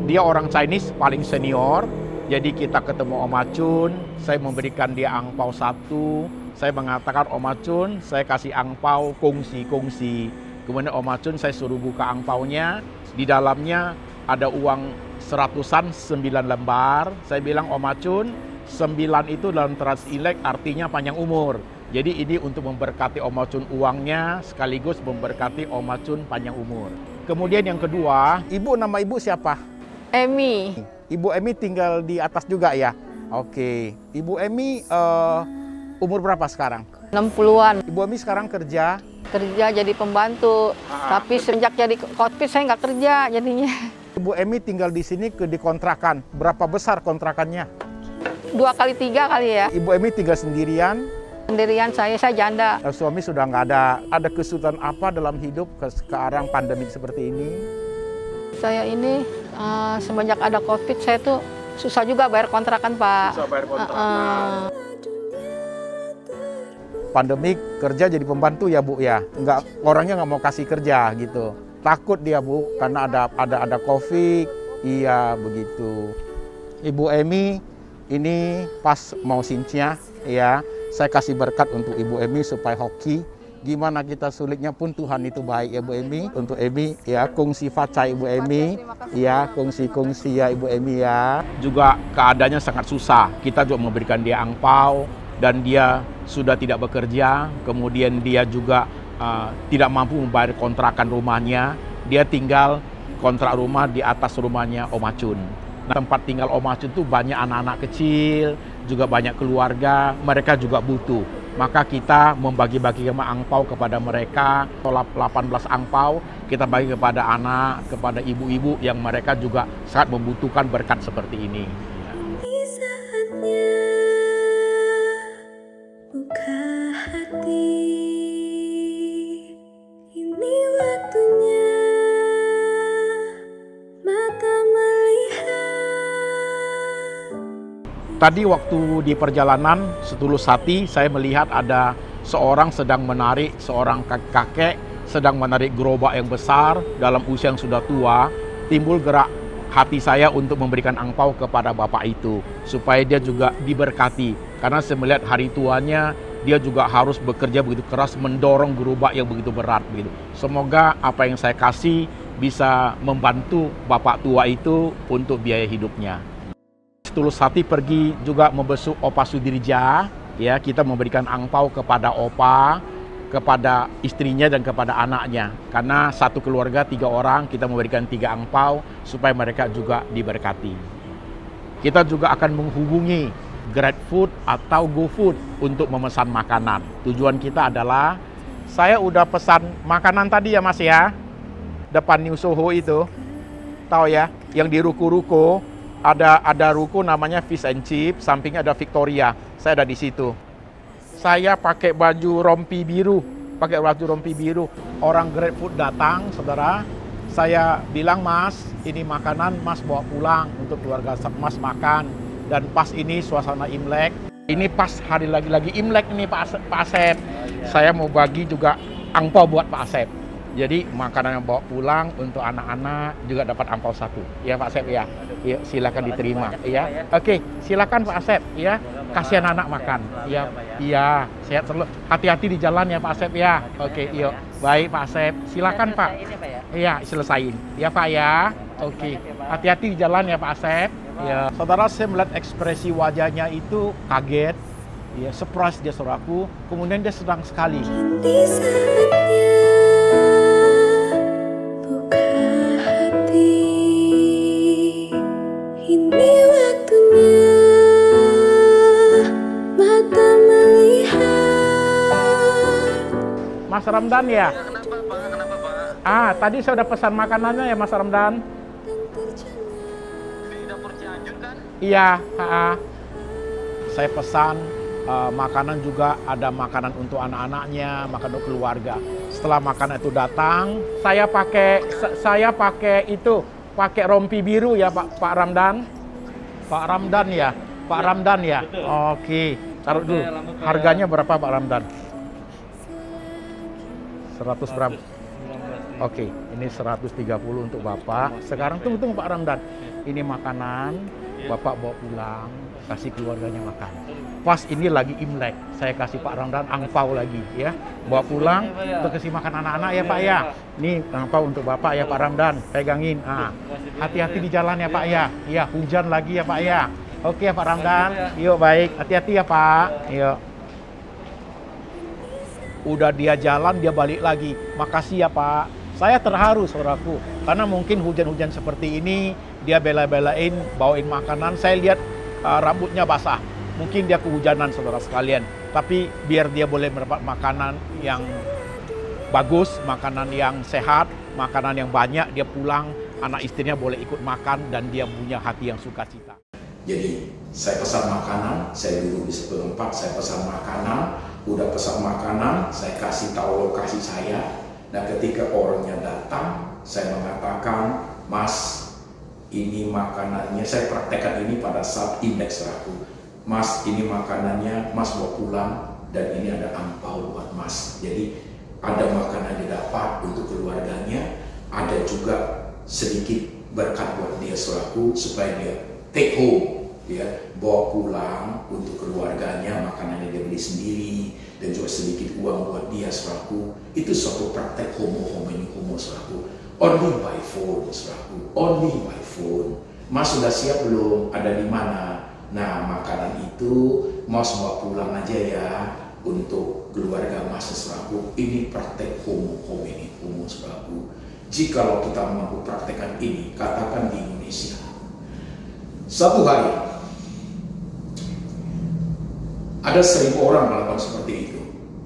Dia orang Chinese paling senior. Jadi kita ketemu Om Acun, saya memberikan dia angpau satu. Saya mengatakan, Om Acun, saya kasih angpau kongsi-kongsi. Kemudian Om Acun saya suruh buka angpaunya. Di dalamnya ada uang 100-an 9 lembar. Saya bilang, Om Acun, 9 itu dalam tradisi Imlek artinya panjang umur. Jadi ini untuk memberkati Om Acun uangnya, sekaligus memberkati Om Acun panjang umur. Kemudian yang kedua, nama ibu siapa? Emi. Ibu Emi tinggal di atas juga ya? Oke. Ibu Emi umur berapa sekarang? 60-an. Ibu Emi sekarang kerja? Kerja jadi pembantu. Tapi sejak jadi COVID saya nggak kerja jadinya. Ibu Emi tinggal di sini di kontrakan. Berapa besar kontrakannya? 2 kali 3 kali ya. Ibu Emi tinggal sendirian, Sendirian saya janda. Suami sudah nggak ada. Ada kesulitan apa dalam hidup sekarang pandemi seperti ini? Saya ini semenjak ada COVID saya tuh susah juga bayar kontrakan, Pak. Susah bayar kontrakan. Pandemi kerja jadi pembantu ya Bu ya. Orangnya nggak mau kasih kerja gitu. Takut dia Bu karena ada COVID. Iya begitu. Ibu Emi ini pas mau sincia ya. Saya kasih berkat untuk Ibu Emi supaya hoki. Gimana kita sulitnya pun Tuhan itu baik ya Bu Emi. Untuk Emi ya kongsi faca Ibu Emi. Ya kongsi ya Ibu Emi ya. Juga keadaannya sangat susah. Kita juga memberikan dia angpau. Dan dia sudah tidak bekerja, kemudian dia juga tidak mampu membayar kontrakan rumahnya. Dia tinggal kontrak rumah di atas rumahnya Om Acun. Nah, tempat tinggal Om Acun itu banyak anak-anak kecil, juga banyak keluarga, mereka juga butuh. Maka kita membagi-bagikan angpau kepada mereka, 18 angpau, kita bagi kepada anak, kepada ibu-ibu yang mereka juga sangat membutuhkan berkat seperti ini. Di saatnya buka hati, ini waktunya mata melihat. Tadi waktu di perjalanan setulus hati saya melihat ada seorang sedang menarik, seorang kakek sedang menarik gerobak yang besar dalam usia yang sudah tua. Timbul gerak hati saya untuk memberikan angpau kepada bapak itu supaya dia juga diberkati. Karena saya melihat hari tuanya, dia juga harus bekerja begitu keras mendorong gerobak yang begitu berat begitu. Semoga apa yang saya kasih bisa membantu bapak tua itu untuk biaya hidupnya. Setulus hati pergi juga membesuk Opa Sudirja, ya kita memberikan angpau kepada Opa, kepada istrinya dan kepada anaknya. Karena satu keluarga 3 orang, kita memberikan 3 angpau supaya mereka juga diberkati. Kita juga akan menghubungi GrabFood atau GoFood untuk memesan makanan. Tujuan kita adalah, saya udah pesan makanan tadi ya Mas ya, depan New Soho itu, tahu ya, yang di ruko-ruko, ada ruko namanya Fish and Chip, sampingnya ada Victoria, saya ada di situ. Saya pakai baju rompi biru, orang GrabFood datang, saudara, saya bilang Mas, ini makanan Mas bawa pulang untuk keluarga Mas makan. Dan pas ini suasana Imlek, ini pas hari lagi Imlek ini Pak Asep. Saya mau bagi juga angpau buat Pak Asep. Jadi makanan yang bawa pulang untuk anak-anak juga dapat angpau 1. Ya Pak Asep ya. Ya silakan diterima ya. Oke, silakan Pak Asep ya. Kasihan anak makan. Ya. Iya, sehat selalu. Hati-hati di jalan ya Pak Asep ya. Oke, yuk. Baik Pak Asep. Silakan Pak. Iya, selesain. Ya Pak ya. Oke. Hati-hati di jalan ya Pak Asep. Ya, saudara, saya melihat ekspresi wajahnya itu kaget, ya, surprise dia saudaraku. Kemudian dia senang sekali. Di saatnya buka hati, ini waktunya mata melihat. Mas Ramdan ya? Kenapa Pak? Tadi saya udah pesan makanannya ya Mas Ramdan. Iya, saya pesan makanan juga, ada makanan untuk anak-anaknya, makanan untuk keluarga. Setelah makanan itu datang, saya pakai rompi biru ya Pak Ramdan. Pak Ramdan ya. Oke, taruh dulu. Harganya berapa Pak Ramdan? 100 berapa? Oke, ini 130 untuk Bapak. Sekarang tunggu Pak Ramdan. Ini makanan Bapak bawa pulang, kasih keluarganya makan. Pas ini lagi Imlek, saya kasih Pak Ramdan angpau lagi ya. Bawa pulang untuk kasih makan anak-anak ya Pak ya. Ini angpau untuk Bapak ya Pak Ramdan, pegangin. Hati-hati di jalan ya Pak ya. Iya, hujan lagi ya Pak ya. Oke ya Pak Ramdan. Yuk baik, hati-hati ya Pak. Yuk. Udah dia jalan, dia balik lagi. Makasih ya Pak. Saya terharu saudaraku, karena mungkin hujan-hujan seperti ini, dia bela-belain bawain makanan. Saya lihat rambutnya basah, mungkin dia kehujanan saudara sekalian. Tapi biar dia boleh mendapat makanan yang bagus, makanan yang sehat, makanan yang banyak, dia pulang, anak istrinya boleh ikut makan, dan dia punya hati yang sukacita. Jadi saya pesan makanan, saya duduk di sebelah tempat, saya pesan makanan, udah pesan makanan, saya kasih tahu lokasi saya. Dan ketika orangnya datang, saya mengatakan, Mas, ini makanannya. Saya praktekkan ini pada saat indeks saudaraku. Mas, ini makanannya, Mas bawa pulang, dan ini ada angpau buat Mas. Jadi ada makanan didapat untuk keluarganya, ada juga sedikit berkat buat dia saudaraku supaya dia take home, ya, bawa pulang untuk keluarganya, makanannya dia beli sendiri, dan juga sedikit uang buat dia saudaraku. Itu suatu praktek homo saudaraku. Only by phone saudaraku, only by phone. Mas sudah siap belum? Ada di mana? Nah, makanan itu Mas bawa pulang aja ya untuk keluarga Mas saudaraku. Ini praktek homo saudaraku. Jikalau kita mampu praktekkan ini, katakan di Indonesia, satu hari ada 1000 orang melakukan seperti itu.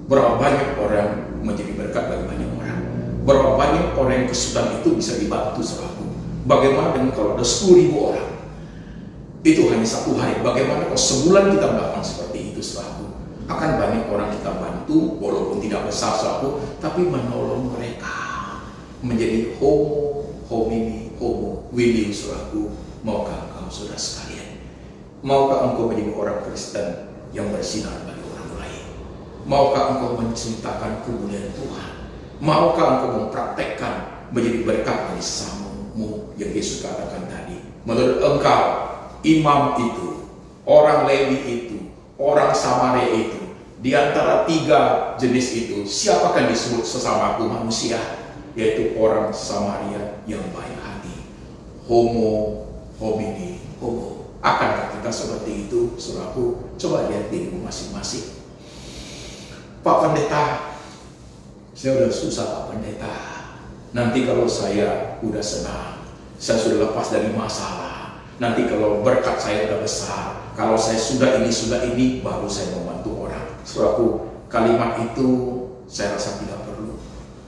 Berapa banyak orang menjadi berkat bagi banyak orang? Berapa banyak orang yang kesulitan itu bisa dibantu saudaraku? Bagaimana dengan kalau ada 10.000 orang? Itu hanya satu hari. Bagaimana kalau sebulan kita melakukan seperti itu saudaraku? Akan banyak orang kita bantu, walaupun tidak besar saudaraku, tapi menolong mereka menjadi homo willing saudaraku. Maukah engkau saudara sekalian? Maukah engkau menjadi orang Kristen yang bersinar bagi orang lain? Maukah engkau menceritakan kemuliaan Tuhan? Maukah engkau mempraktekkan menjadi berkat bagi sesamamu yang Yesus katakan tadi? Menurut engkau, imam itu, orang Lewi itu, orang Samaria itu, di antara 3 jenis itu, siapakah disebut sesamaku manusia? Yaitu orang Samaria yang baik hati. Homo. Akankah kita seperti itu, saudaraku? Coba lihat dirimu masing-masing. Pak Pendeta, saya udah susah Pak Pendeta. Nanti kalau saya udah senang, saya sudah lepas dari masalah. Nanti kalau berkat saya udah besar, kalau saya sudah ini, baru saya membantu orang. Saudaraku, kalimat itu saya rasa tidak perlu.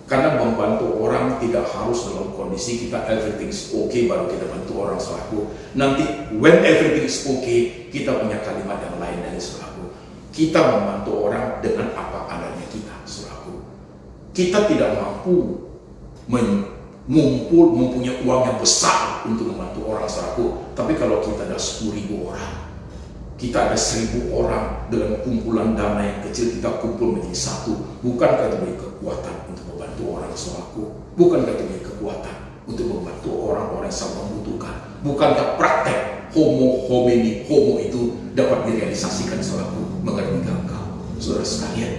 Karena membantu orang tidak harus dalam kondisi kita everything is okay baru kita bantu orang saudaraku. Nanti when everything is okay, kita punya kalimat yang lain dari saudaraku. Kita membantu orang dengan apa adanya kita saudaraku. Kita tidak mampu mempunyai uang yang besar untuk membantu orang saudaraku. Tapi kalau kita ada 10.000 orang, kita ada 1.000 orang dengan kumpulan dana yang kecil, kita kumpul menjadi satu. Bukankah itu beri kekuatan untuk membantu orang saudaraku? Bukankah itu beri kekuatan untuk membantu orang-orang yang sangat membutuhkan? Bukankah praktek homo itu dapat direalisasikan saudaraku? Mengerti engkau, saudara sekalian?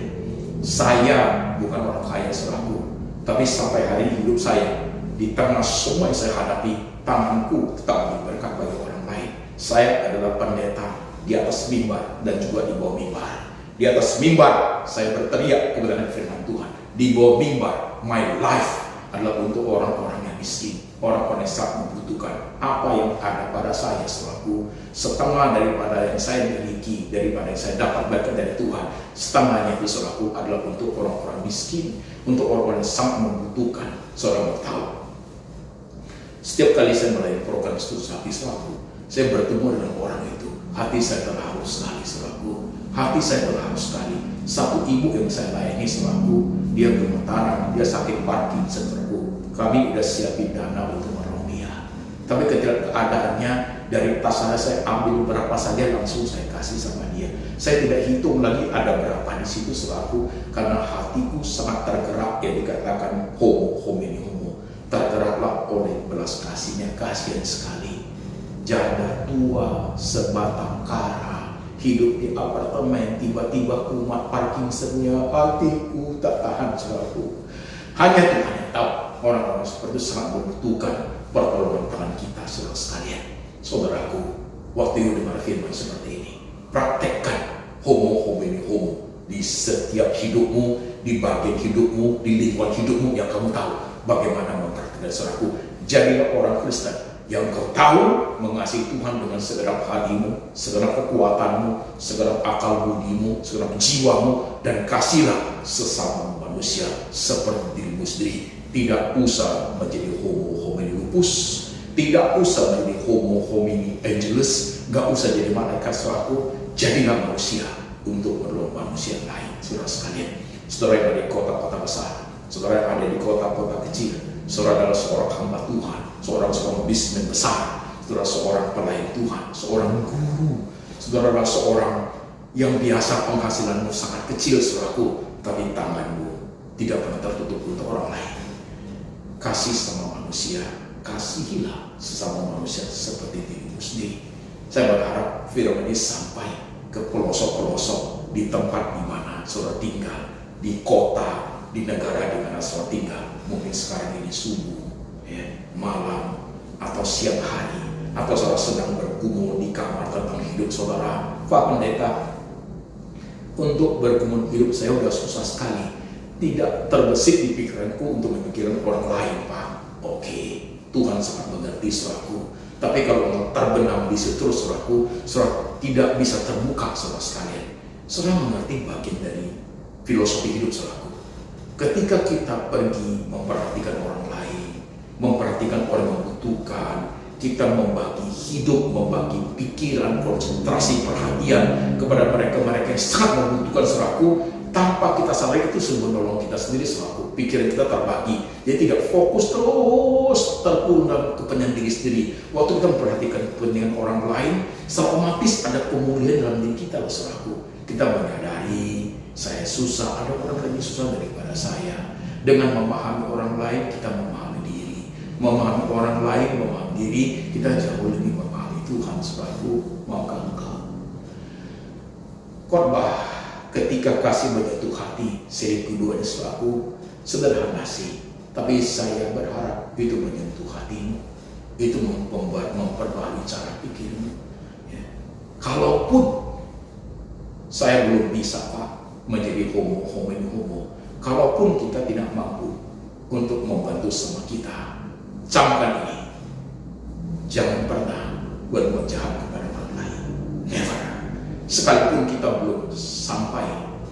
Saya bukan orang kaya saudaraku, tapi sampai hari hidup saya, di tengah semua yang saya hadapi, tanganku tetap berkat bagi orang lain. Saya adalah pendeta di atas mimbar dan juga di bawah mimbar. Di atas mimbar saya berteriak kebenaran firman Tuhan. Di bawah mimbar, my life adalah untuk orang-orang yang miskin, orang-orang yang sangat membutuhkan. Apa yang ada pada saya selaku setengah daripada yang saya miliki, daripada yang saya dapat berkat dari Tuhan, setengahnya itu selaku adalah untuk orang-orang miskin, untuk orang-orang yang sangat membutuhkan. Saudara tahu, setiap kali saya melayani program Setulus Hati selaku, saya bertemu dengan orang itu, hati saya terharu sekali selaku. Hati saya terharu sekali. Satu ibu yang saya layani selaku, dia gemetaran, dia sakit Parkinson selaku. Kami udah siapin dana untuk menolong dia. Tapi ketika keadaannya, dari tas saya ambil berapa saja, langsung saya kasih sama dia. Saya tidak hitung lagi ada berapa di situ selaku, karena hatiku sangat tergerak, yang dikatakan homo. Tergeraklah oleh belas kasihnya, kasihan sekali. Janda tua sebatang kara, hidup di apartemen, tiba-tiba kumat Parkinsonnya, hatiku tak tahan selaku. Hanya Tuhan yang tahu, orang-orang seperti itu sangat membutuhkan pertolongan tangan kita saudara sekalian. Saudaraku, waktu itu dengar firman seperti ini, praktekkan homo di setiap hidupmu, di bagian hidupmu, di lingkungan hidupmu yang kamu tahu bagaimana mempraktikkan. Saudaraku, jadilah orang Kristen yang kau tahu mengasihi Tuhan dengan segenap hatimu, segenap kekuatanmu, segenap akal budimu, segenap jiwamu, dan kasihlah sesama manusia seperti dirimu sendiri. Tidak usah menjadi homo homini lupus, tidak usah menjadi homo homini angelus, gak usah jadi malaikat selaku, jadilah manusia untuk menolong manusia lain. saudara sekalian. Saudara yang ada di kota-kota besar, saudara yang ada di kota-kota kecil, saudara adalah seorang hamba Tuhan, seorang bisnismen besar, saudara seorang pelayan Tuhan, seorang guru, saudara adalah seorang yang biasa penghasilanmu sangat kecil, saudaraku, tapi tanganmu tidak pernah tertutup untuk orang lain. Kasih sama manusia, kasihilah sesama manusia seperti dirimu sendiri. Saya berharap firman ini sampai ke pelosok-pelosok di tempat di mana saudara tinggal, di kota, di negara di mana saudara tinggal. Mungkin sekarang ini subuh, ya, malam, atau siang hari, atau saudara sedang bergumul di kamar tentang hidup saudara. Pak Pendeta, untuk bergumul hidup saya sudah susah sekali. Tidak terbesit di pikiranku untuk memikirkan orang lain, Pak. Oke, Tuhan sangat mengerti, saudaraku. Tapi kalau terbenam di situ, saudaraku, saudara tidak bisa terbuka, saudara sekalian. Saudara mengerti bagian dari filosofi hidup, saudaraku. Ketika kita pergi memperhatikan orang lain, memperhatikan orang yang membutuhkan, kita membagi hidup, membagi pikiran, konsentrasi, perhatian kepada mereka-mereka yang sangat membutuhkan, saudaraku, tanpa kita sadari itu sungguh menolong kita sendiri, saudaraku. Pikiran kita terbagi, dia tidak fokus terus terpuruk dalam kepentingan diri sendiri. Waktu kita memperhatikan kepentingan orang lain, secara otomatis ada pemulihan dalam diri kita, saudaraku. Kita menyadari saya susah, ada orang lebih susah daripada saya. Dengan memahami orang lain, kita memahami diri. Memahami orang lain, memahami diri, kita jauh lebih memahami Tuhan, saudaraku. Maukah engkau? Khotbah ketika kasih menyentuh hati, seri kedua ini, saudaraku, sederhana sih, tapi saya berharap itu menyentuh hatimu, itu memperbaharui cara pikirmu. Ya. Kalaupun saya belum bisa, Pak, menjadi homo, kalaupun kita tidak mampu untuk membantu sama kita, camkan ini, jangan pernah berbuat jahat kepada orang lain. Never. Sekalipun kita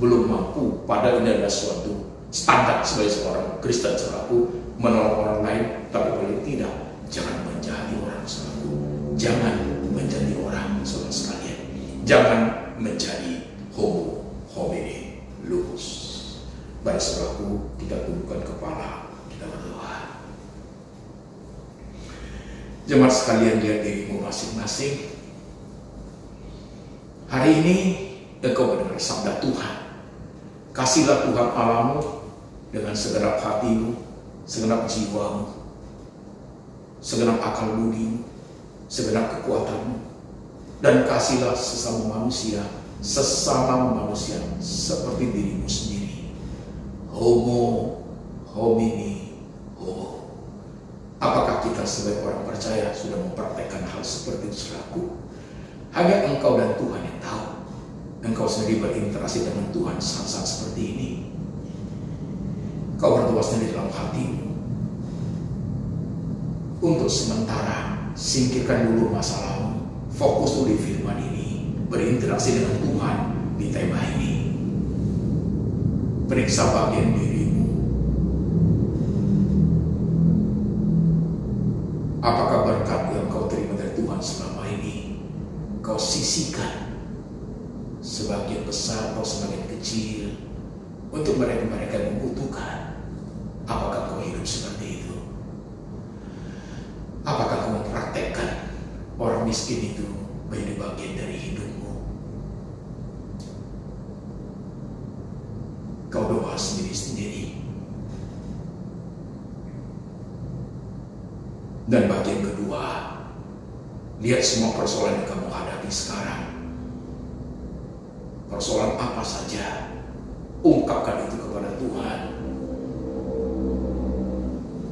belum mampu, pada ini adalah suatu standar sebagai seorang Kristen, saudaraku, menolong orang lain, tapi paling tidak jangan menjadi orang, saudaraku. Jangan menjadi orang, saudara sekalian. Jangan menjadi homo homini lupus. Baik, saudaraku, kita tundukkan kepala, kita berdoa. Jemaat sekalian, lihat dirimu masing-masing. Hari ini engkau mendengar sabda Tuhan. Kasihlah Tuhan Allahmu dengan segenap hatimu, segenap jiwamu, segenap akal budimu, segenap kekuatanmu, dan kasihlah sesama manusia seperti dirimu sendiri. Homo homini homo. Apakah kita sebagai orang percaya sudah mempraktekkan hal seperti itu, saudaraku? Hanya engkau dan Tuhan yang tahu. Engkau sendiri berinteraksi dengan Tuhan saat-saat seperti ini. Kau berdoa sendiri dalam hatimu. Untuk sementara, singkirkan dulu masalahmu. Fokus dulu di firman ini. Berinteraksi dengan Tuhan di tema ini. Periksa bagian dirimu. Apakah berkat yang kau terima dari Tuhan selama ini kau sisihkan sebagian besar atau sebagian kecil untuk mereka-mereka yang membutuhkan? Apakah kau hidup seperti itu? Apakah kau mempraktekkan orang miskin itu menjadi bagian dari hidupmu? Kau doa sendiri-sendiri. Dan bagian kedua, lihat semua persoalan yang kamu hadapi sekarang. Persoalan apa saja, ungkapkan itu kepada Tuhan.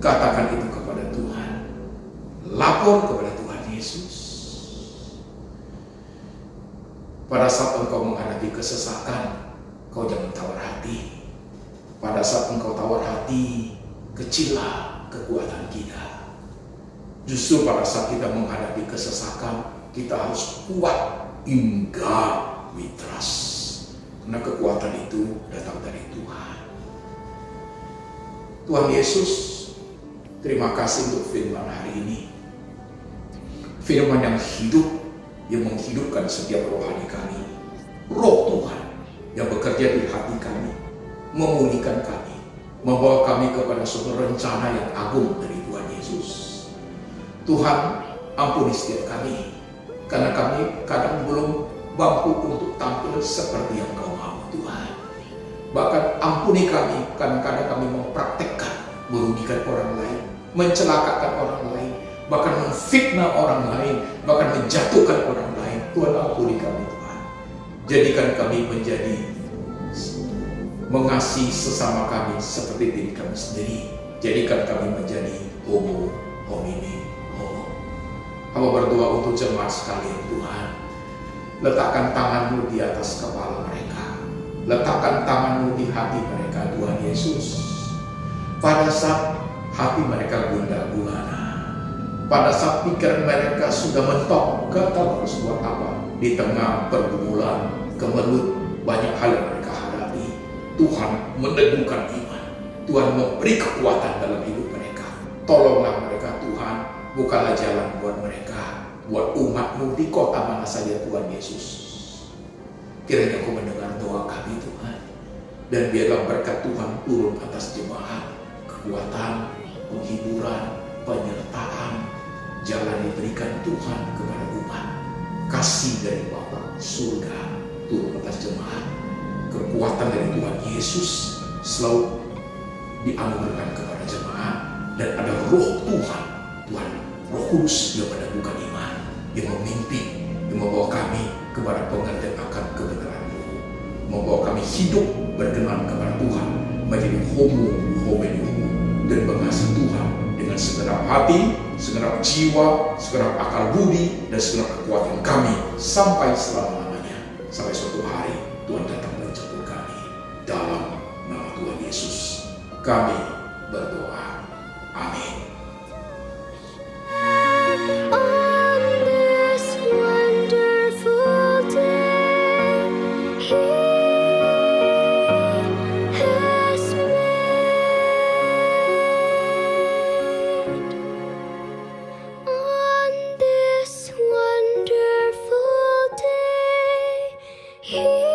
Katakan itu kepada Tuhan. Lapor kepada Tuhan Yesus. Pada saat engkau menghadapi kesesakan, kau jangan tawar hati. Pada saat engkau tawar hati, kecillah kekuatan kita. Justru pada saat kita menghadapi kesesakan, kita harus kuat. In God we trust. Karena kekuatan itu datang dari Tuhan. Tuhan Yesus, terima kasih untuk firman hari ini. Firman yang hidup, yang menghidupkan setiap rohani kami. Roh Tuhan yang bekerja di hati kami, memulihkan kami, membawa kami kepada suatu rencana yang agung dari Tuhan Yesus. Tuhan, ampuni setiap kami, karena kami kadang belum mampu untuk tampil seperti yang Kau mau, Tuhan. Bahkan ampuni kami, karena kadang kami mempraktekkan, merugikan orang lain, mencelakakan orang lain, bahkan memfitnah orang lain, bahkan menjatuhkan orang lain. Tuhan, ampuni kami, Tuhan. Jadikan kami menjadi mengasihi sesama kami seperti diri kami sendiri. Jadikan kami menjadi homo homini homo. Hamba berdoa untuk jemaat sekalian, Tuhan. Letakkan tangan-Mu di atas kepala mereka. Letakkan tangan-Mu di hati mereka, Tuhan Yesus. Pada saat hati mereka gundah gulana, pada saat pikiran mereka sudah mentok, gak tahu harus buat apa, di tengah pergumulan, kemelut, banyak hal yang mereka hadapi, Tuhan meneguhkan iman. Tuhan memberi kekuatan dalam hidup mereka. Tolonglah mereka, Tuhan. Bukalah jalan buat mereka, buat umat-Mu di kota mana saja, Tuhan Yesus. Kiranya Kau mendengar doa kami, Tuhan. Dan biarlah berkat Tuhan turun atas jemaat. Kekuatan, penghiburan, penyertaan, jalan diberikan Tuhan kepada umat. Kasih dari Bapa surga turun atas jemaat. Kekuatan dari Tuhan Yesus selalu dianugerahkan kepada jemaat. Dan ada roh Tuhan, Roh Kudus yang meneguhkan iman, yang memimpin, yang membawa kami kepada pengertian akan kebenaran-Mu, membawa kami hidup berkenan kepada Tuhan, menjadi homo homini homo, dan mengasihi Tuhan dengan segenap hati, segenap jiwa, segenap akal budi, dan segenap kekuatan kami sampai selama-lamanya. Sampai suatu hari Tuhan datang menjemput kami. Dalam nama Tuhan Yesus kami berdoa. Amin. He